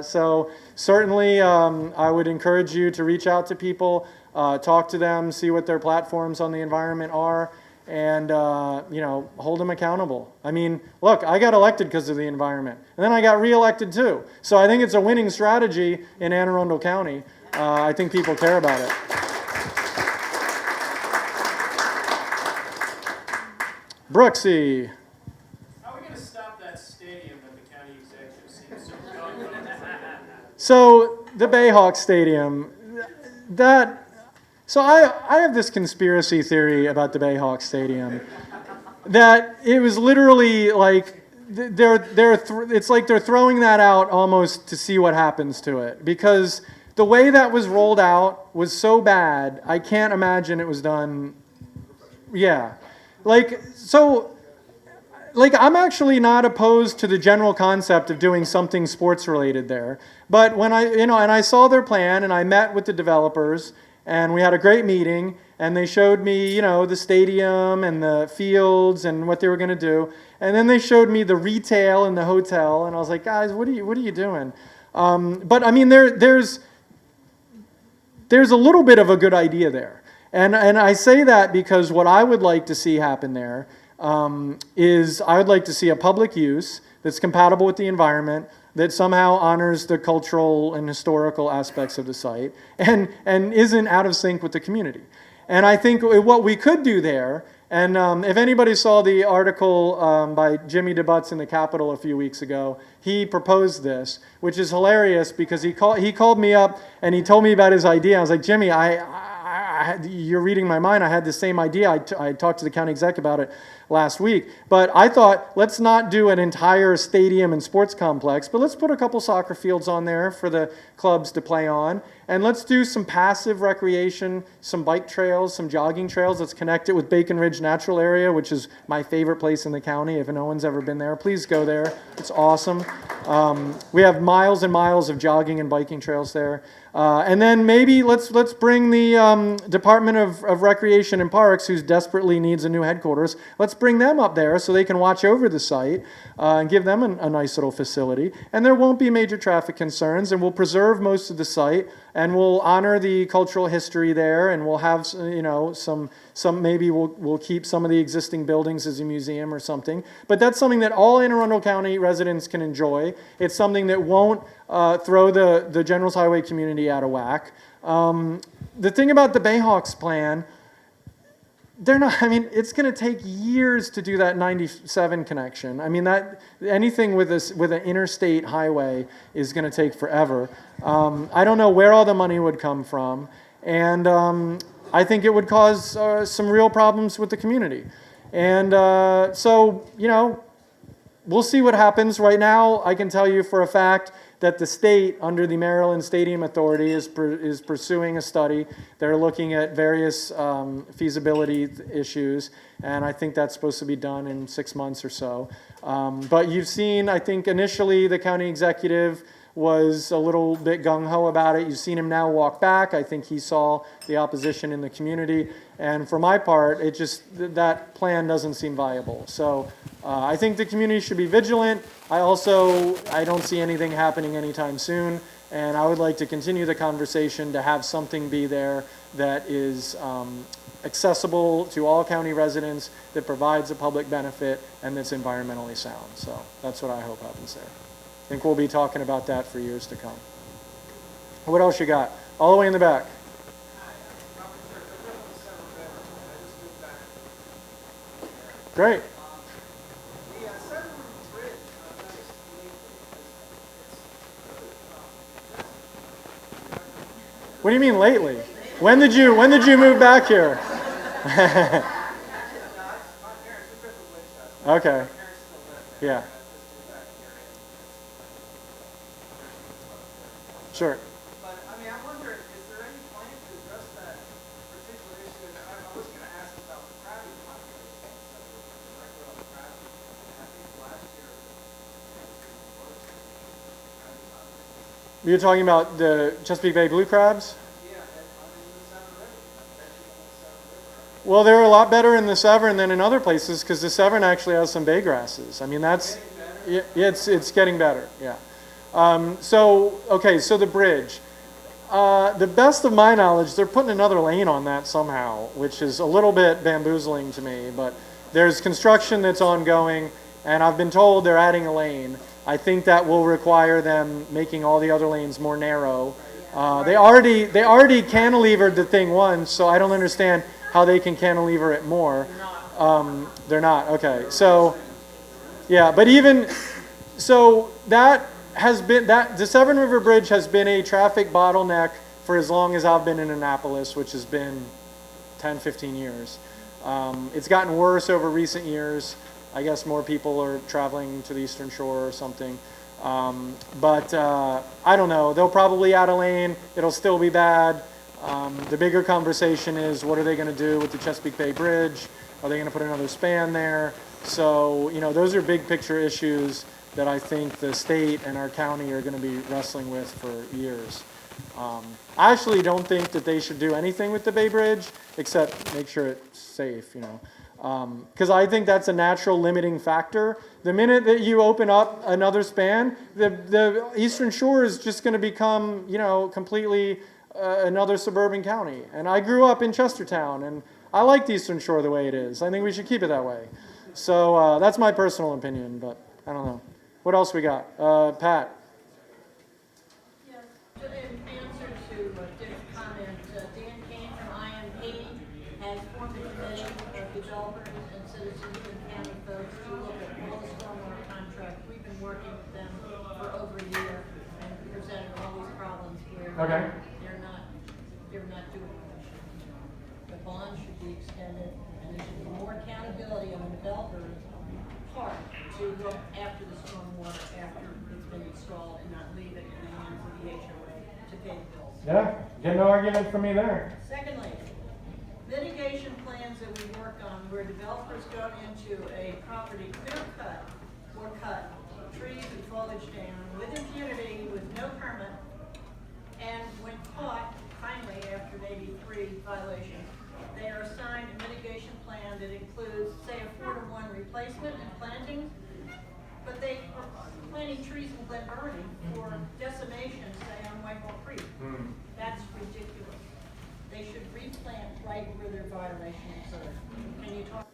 So certainly I would encourage you to reach out to people, talk to them, see what their platforms on the environment are, and you know, hold them accountable. I mean, look, I got elected because of the environment, and then I got reelected too. So I think it's a winning strategy in Anne Arundel County. I think people care about it. Brooksy. How are we going to stop that stadium that the county executive seems so confident? So the Bayhawk Stadium, so I have this conspiracy theory about the Bayhawk Stadium that it was literally like it's like they're throwing that out almost to see what happens to it, because the way that was rolled out was so bad. I can't imagine it was done. Yeah. I'm actually not opposed to the general concept of doing something sports related there. But when I saw their plan and I met with the developers and we had a great meeting and they showed me, the stadium and the fields and what they were going to do. And then they showed me the retail and the hotel and I was like, guys, what are you doing? But I mean, there's a little bit of a good idea there. And I say that because what I would like to see happen there is I would like to see a public use that's compatible with the environment, that somehow honors the cultural and historical aspects of the site, and isn't out of sync with the community. And I think what we could do there, and if anybody saw the article by Jimmy DeButts in the Capitol a few weeks ago, he proposed this, which is hilarious because he called me up and he told me about his idea. I was like, Jimmy, you're reading my mind. I had the same idea. I talked to the county exec about it last week. But I thought, let's not do an entire stadium and sports complex, but let's put a couple soccer fields on there for the clubs to play on. And let's do some passive recreation, some bike trails, some jogging trails. Let's connect it with Bacon Ridge Natural Area, which is my favorite place in the county. If no one's ever been there, please go there. It's awesome. We have miles and miles of jogging and biking trails there. And then maybe let's bring the Department of Recreation and Parks, who desperately needs a new headquarters, let's bring them up there so they can watch over the site and give them a nice little facility. And there won't be major traffic concerns, and we'll preserve most of the site, and we'll honor the cultural history there, and we'll have, some maybe we'll keep some of the existing buildings as a museum or something. But that's something that all Anne Arundel County residents can enjoy. It's something that won't throw the Generals Highway community out of whack. The thing about the Bayhawks plan, it's going to take years to do that 97 connection. I mean, anything with an interstate highway is going to take forever. I don't know where all the money would come from, and I think it would cause some real problems with the community. And so, we'll see what happens. Right now, I can tell you for a fact that the state, under the Maryland Stadium Authority, is pursuing a study. They're looking at various feasibility issues, and I think that's supposed to be done in 6 months or so. But you've seen, I think initially the county executive was a little bit gung-ho about it. You've seen him now walk back. I think he saw the opposition in the community. And for my part, that plan doesn't seem viable. So I think the community should be vigilant. I don't see anything happening anytime soon. And I would like to continue the conversation to have something be there that is accessible to all county residents, that provides a public benefit, and that's environmentally sound. So that's what I hope happens there. I think we'll be talking about that for years to come. What else you got? All the way in the back. Great. What do you mean lately? When did you move back here? Okay. Yeah. Sure. But I'm wondering, is there any plan to address that particular issue? I was going to ask about the crowding population, directly on the crowding. I think last year You're talking about the Chesapeake Bay blue crabs? Yeah, the Severn River. Well, they're a lot better in the Severn than in other places because the Severn actually has some bay grasses. I mean, it's getting better. Yeah. So the bridge. The best of my knowledge, they're putting another lane on that somehow, which is a little bit bamboozling to me, but there's construction that's ongoing, and I've been told they're adding a lane. I think that will require them making all the other lanes more narrow. They already cantilevered the thing once, so I don't understand how they can cantilever it more. They're not. Okay. So, yeah, but the Severn River Bridge has been a traffic bottleneck for as long as I've been in Annapolis, which has been 10, 15 years. It's gotten worse over recent years. I guess more people are traveling to the Eastern Shore or something. But I don't know. They'll probably add a lane. It'll still be bad. The bigger conversation is, what are they going to do with the Chesapeake Bay Bridge? Are they going to put another span there? So, those are big picture issues that I think the state and our county are going to be wrestling with for years. I actually don't think that they should do anything with the Bay Bridge except make sure it's safe, because I think that's a natural limiting factor. The minute that you open up another span, the Eastern Shore is just going to become, completely another suburban county. And I grew up in Chestertown, and I liked Eastern Shore the way it is. I think we should keep it that way. So that's my personal opinion, but I don't know. What else we got? Pat? Yes, in answer to Dick's comment, Dan Kane from IMP has formed a committee of developers and citizens and county folks to look at all the stormwater contracts. We've been working with them for over a year and presented all these problems where Okay. they're not doing what they should. The bond should be extended, and there should be more accountability on the developer's part to look after the stormwater after it's been installed and not leave it in the hands of the HOA to pay the bills. Yeah, get no argument from me there. Secondly, mitigation plans that we work on where developers go into a property, clear cut or cut trees and foliage down with impunity, with no permit, and when caught, finally, after maybe 3 violations, they are assigned a mitigation plan that includes, say, a 4-to-1 replacement and plantings, but they are planting trees in Glen Burnie for decimation, say, on Whitehall Creek. That's ridiculous. They should replant right where their violation occurred. Can you talk?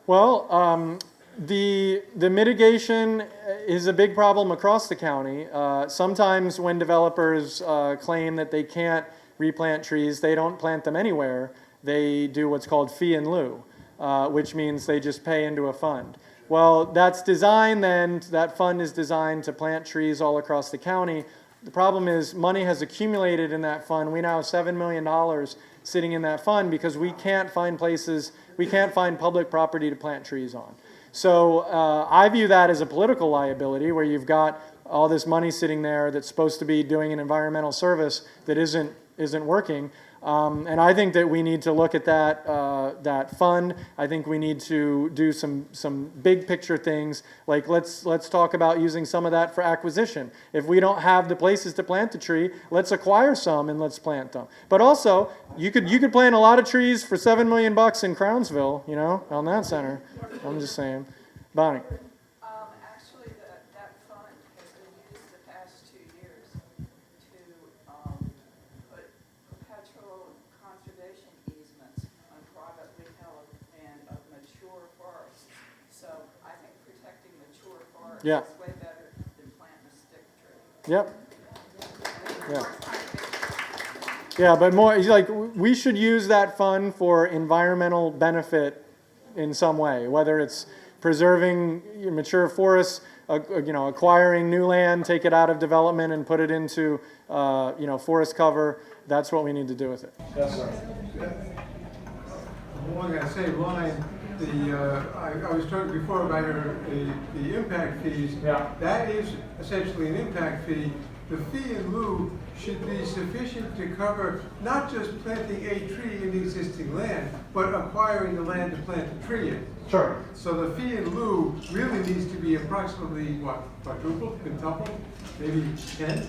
Well, the mitigation is a big problem across the county. Sometimes when developers claim that they can't replant trees, they don't plant them anywhere. They do what's called fee in lieu, which means they just pay into a fund. Well, that's designed then, that fund is designed to plant trees all across the county. The problem is money has accumulated in that fund. We now have $7 million sitting in that fund because we can't find places, we can't find public property to plant trees on. So I view that as a political liability where you've got all this money sitting there that's supposed to be doing an environmental service that isn't working. And I think that we need to look at that fund. I think we need to do some big picture things. Like let's talk about using some of that for acquisition. If we don't have the places to plant the tree, let's acquire some and let's plant them. But also, you could plant a lot of trees for $7 million in Crownsville, you know, on that center. I'm just saying, Bonnie. Actually, that fund has been used the past 2 years to put perpetual conservation easements on privately held and of mature forests. So I think protecting mature forests Yeah. is way better than planting a stick tree. Yep. Yeah. Yeah, but more like we should use that fund for environmental benefit in some way, whether it's preserving mature forests, acquiring new land, take it out of development and put it into, forest cover. That's what we need to do with it. Yes, sir. One thing I say, I was talking before about the impact fees. Yeah. That is essentially an impact fee. The fee in lieu should be sufficient to cover not just planting a tree in the existing land, but acquiring the land to plant the tree in. Sure. So the fee in lieu really needs to be approximately, quadruple, quintuple, maybe 10?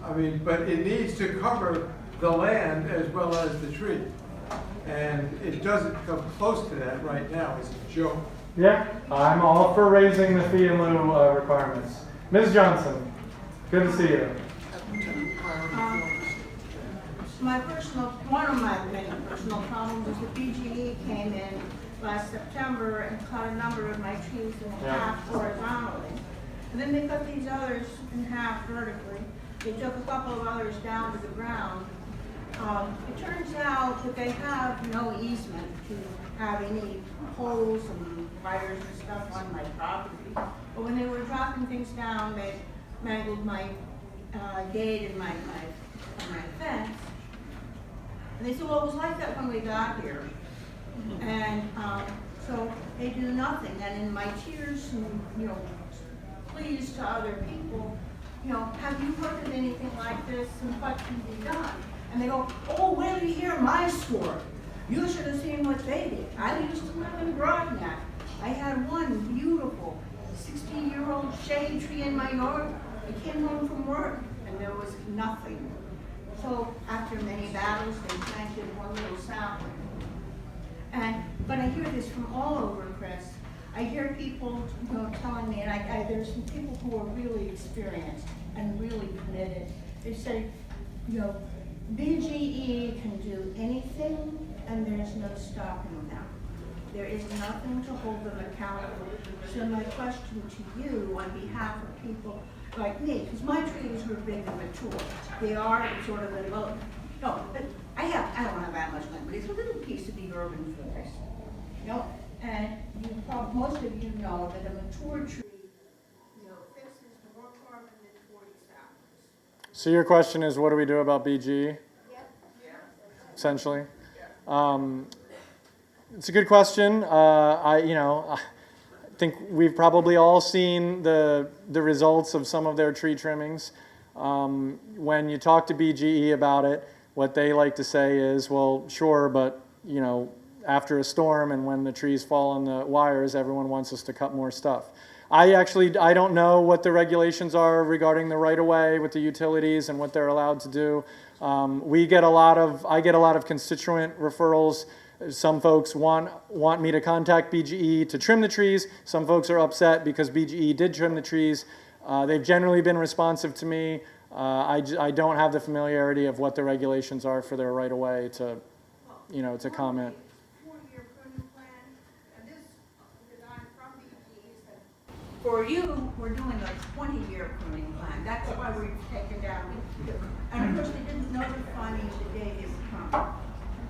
I mean, but it needs to cover the land as well as the tree. And it doesn't come close to that right now. It's a joke. Yeah, I'm all for raising the fee in lieu requirements. Ms. Johnson, good to see you. One of my many personal problems is the BGE came in last September and cut a number of my trees in half horizontally. And then they cut these others in half vertically. They took a couple of others down to the ground. It turns out that they have no easement to have any poles and wires and stuff on my property. But when they were dropping things down, they mangled my gate and my fence. And they said, well, it was like that when we got here. And so they do nothing. And in my tears and, pleas to other people, have you heard of anything like this and what can be done? And they go, oh, wait till you hear my story. You should have seen what they did. I used to live in Broadneck. I had one beautiful 60-year-old shade tree in my yard. I came home from work and there was nothing. So after many battles, they planted one little sapling. But I hear this from all over, Chris. I hear people telling me, and there's some people who are really experienced and really committed. They say, BGE can do anything, and there's no stopping them. There is nothing to hold them accountable. So my question to you, on behalf of people like me, because my trees were big and mature. They are sort of a low. No, but I don't have that much land, but it's a little piece of the urban forest. You know, and most of you know that a mature tree, fixes more carbon than 40 saplings. So your question is, what do we do about BGE? Yep. Essentially. It's a good question. I think we've probably all seen the results of some of their tree trimmings. When you talk to BGE about it, what they like to say is, well, sure, but after a storm and when the trees fall on the wires, everyone wants us to cut more stuff. I don't know what the regulations are regarding the right-of-way with the utilities and what they're allowed to do. I get a lot of constituent referrals. Some folks want me to contact BGE to trim the trees. Some folks are upset because BGE did trim the trees. They've generally been responsive to me. I don't have the familiarity of what the regulations are for their right-of-way to comment. For you, we're doing a 20-year pruning plan. That's why we've taken down. And of course, they didn't notify me the day they would come.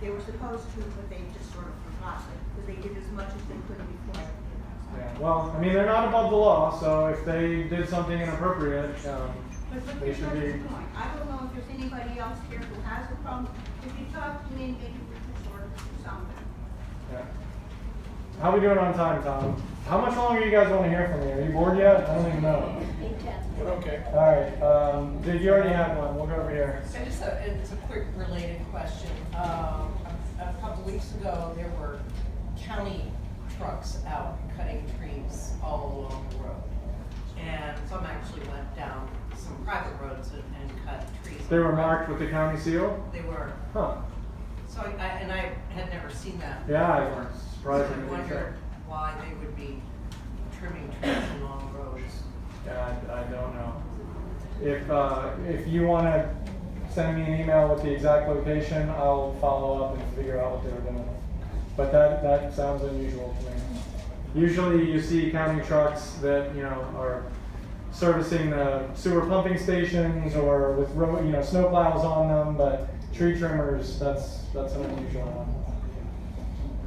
They were supposed to, but they just sort of forgot because they did as much as they could before. Yeah, well, I mean, they're not above the law, so if they did something inappropriate, But they should be. I don't know if there's anybody else here who has a problem. If you talk to me, maybe we can sort of do something. Yeah. How are we doing on time, Tom? How much longer you guys want to hear from me? Are you bored yet? I don't even know. 8:10. Okay. All right. Did you already have one? We'll go over here. So it's a quick related question. A couple weeks ago, there were county trucks out cutting trees all along the road. And some actually went down some private roads and cut trees. They were marked with the county seal? They were. Huh. So I had never seen that. Yeah, I was surprised. I wonder why they would be trimming trees along roads. Yeah, I don't know. If you want to send me an email with the exact location, I'll follow up and figure out what they were doing. But that sounds unusual to me. Usually you see county trucks that are servicing the sewer pumping stations or with road, snow plows on them, but tree trimmers, that's an unusual one.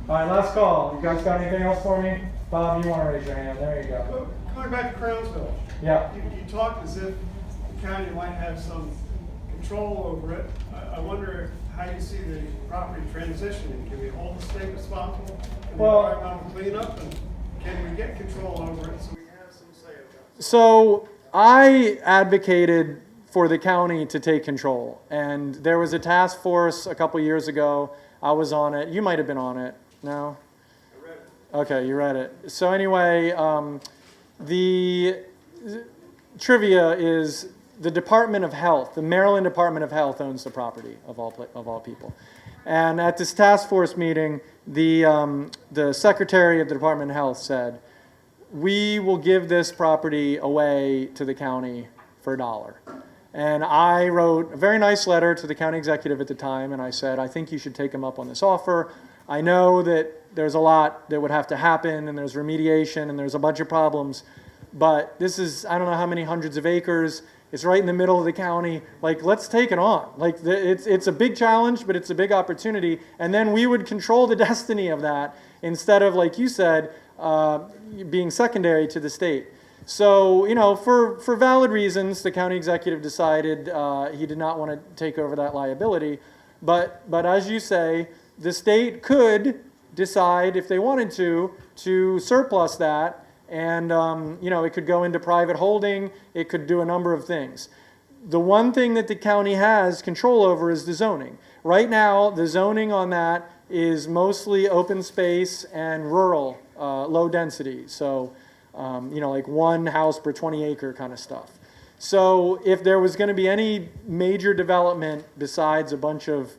All right, last call. You guys got anything else for me? Bob, you want to raise your hand? There you go. Going back to Crownsville. Yeah. You talked as if the county might have some control over it. I wonder how you see the property transitioning. Can we hold the state responsible in the environmental cleanup, and can we get control over it so we have some say about it? So I advocated for the county to take control, and there was a task force a couple years ago. I was on it. You might have been on it. No? I read it. Okay, you read it. So anyway, the trivia is the Department of Health, the Maryland Department of Health owns the property of all people. And at this task force meeting, the secretary of the Department of Health said, we will give this property away to the county for $1. And I wrote a very nice letter to the county executive at the time, and I said, I think you should take him up on this offer. I know that there's a lot that would have to happen, and there's remediation, and there's a bunch of problems, but this is, I don't know how many hundreds of acres. It's right in the middle of the county. Like, let's take it on. Like, it's a big challenge, but it's a big opportunity. And then we would control the destiny of that instead of, like you said, being secondary to the state. So, for valid reasons, the county executive decided he did not want to take over that liability. But as you say, the state could decide, if they wanted to surplus that. And, it could go into private holding. It could do a number of things. The one thing that the county has control over is the zoning. Right now, the zoning on that is mostly open space and rural, low density. So, like one house per 20 acre kind of stuff. So if there was going to be any major development besides a bunch of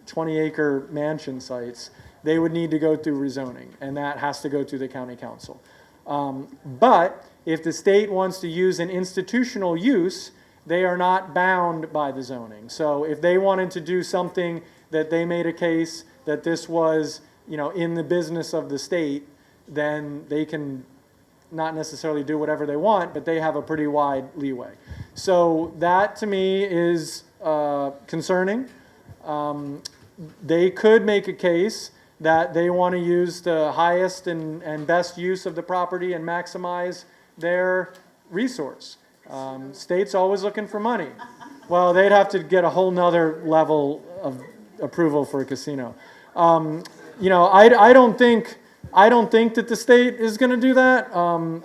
20 acre mansion sites, they would need to go through rezoning, and that has to go through the county council. But if the state wants to use an institutional use they are not bound by the zoning. So if they wanted to do something that they made a case that this was, in the business of the state, then they can not necessarily do whatever they want, but they have a pretty wide leeway. So that to me is concerning. They could make a case that they want to use the highest and best use of the property and maximize their resource. State's always looking for money. Well, they'd have to get a whole nother level of approval for a casino. I don't think that the state is going to do that.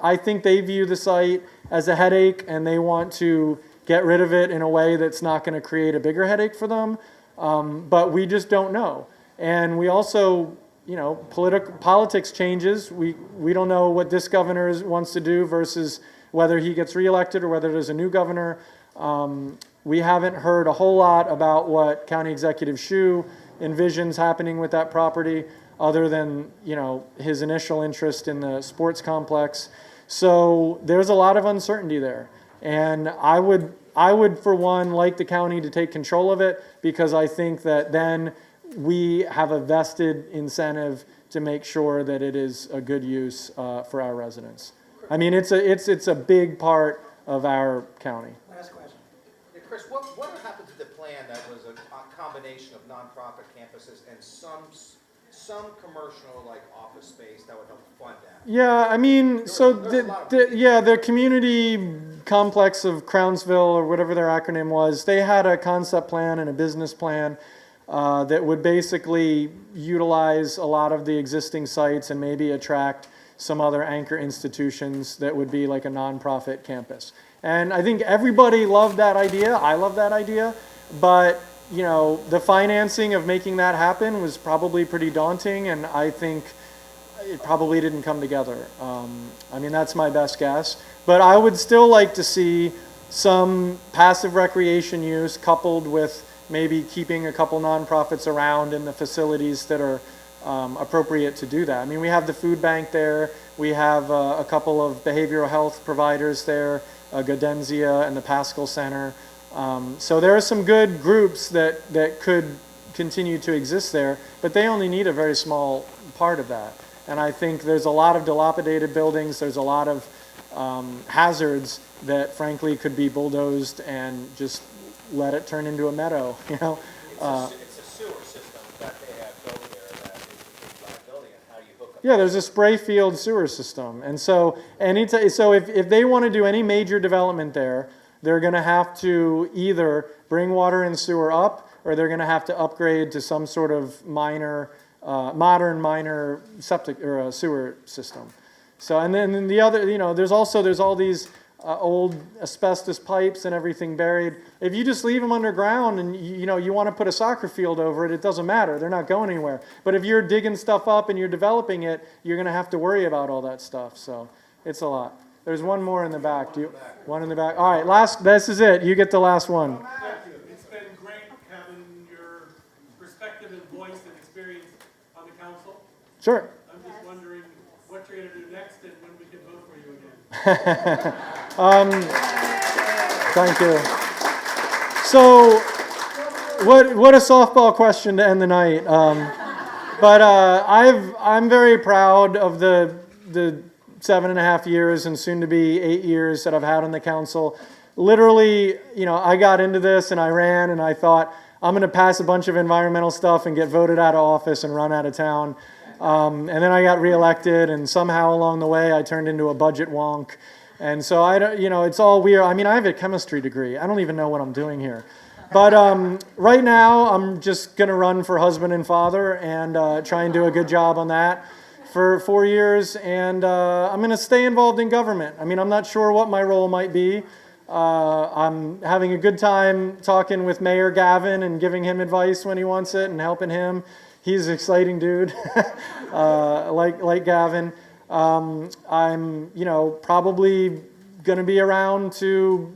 I think they view the site as a headache, and they want to get rid of it in a way that's not going to create a bigger headache for them. But we just don't know. And we also, politics changes. We don't know what this governor wants to do versus whether he gets reelected or whether there's a new governor. We haven't heard a whole lot about what County Executive Shue envisions happening with that property, other than, his initial interest in the sports complex. So there's a lot of uncertainty there. And I would, for one, like the county to take control of it, because I think that then we have a vested incentive to make sure that it is a good use for our residents. I mean, it's a big part of our county. Last question. Yeah, Chris, what happened to the plan that was a combination of nonprofit campuses and some commercial, like office space that would help fund that? Yeah, I mean, the community complex of Crownsville, or whatever their acronym was, they had a concept plan and a business plan that would basically utilize a lot of the existing sites and maybe attract some other anchor institutions that would be like a nonprofit campus. And I think everybody loved that idea. I love that idea. But, the financing of making that happen was probably pretty daunting, and I think it probably didn't come together. I mean, that's my best guess. But I would still like to see some passive recreation use coupled with maybe keeping a couple nonprofits around in the facilities that are appropriate to do that. I mean, we have the food bank there. We have a couple of behavioral health providers there, Gaudenzia and the Pascal Center. So there are some good groups that could continue to exist there, but they only need a very small part of that. And I think there's a lot of dilapidated buildings. There's a lot of hazards that, frankly, could be bulldozed and just let it turn into a meadow. It's a sewer system that they have built there that is a liability, and how do you hook up? Yeah, there's a spray field sewer system. And so if they want to do any major development there, they're going to have to either bring water and sewer up, or they're going to have to upgrade to some sort of modern minor septic or a sewer system. So, and then the other, there's all these old asbestos pipes and everything buried. If you just leave them underground and you want to put a soccer field over it, it doesn't matter. They're not going anywhere. But if you're digging stuff up and you're developing it, you're going to have to worry about all that stuff. So it's a lot. There's one more in the back. One in the back. All right, this is it. You get the last one. Thank you. It's been great having your perspective and voice and experience on the council. Sure. I'm just wondering what you're going to do next and when we can vote for you again. Thank you. So, what a softball question to end the night. But I'm very proud of the 7.5 years and soon to be 8 years that I've had on the council. Literally, I got into this and I ran and I thought, I'm going to pass a bunch of environmental stuff and get voted out of office and run out of town. And then I got reelected, and somehow along the way I turned into a budget wonk. And so it's all weird. I mean, I have a chemistry degree. I don't even know what I'm doing here. But right now I'm just going to run for husband and father and try and do a good job on that for 4 years, and I'm going to stay involved in government. I mean, I'm not sure what my role might be. I'm having a good time talking with Mayor Gavin and giving him advice when he wants it and helping him. He's an exciting dude, like Gavin. I'm, probably going to be around to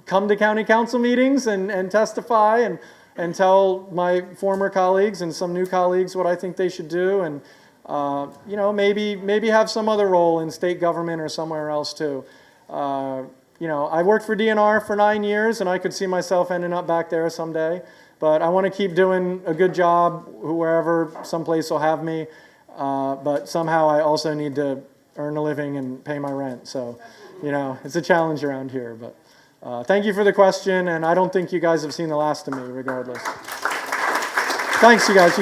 come to county council meetings and testify and tell my former colleagues and some new colleagues what I think they should do, and maybe have some other role in state government or somewhere else too. you know, I worked for DNR for 9 years, and I could see myself ending up back there someday. But I want to keep doing a good job wherever, someplace will have me. But somehow I also need to earn a living and pay my rent. So, you know, it's a challenge around here. But thank you for the question, and I don't think you guys have seen the last of me regardless. Thanks, you guys.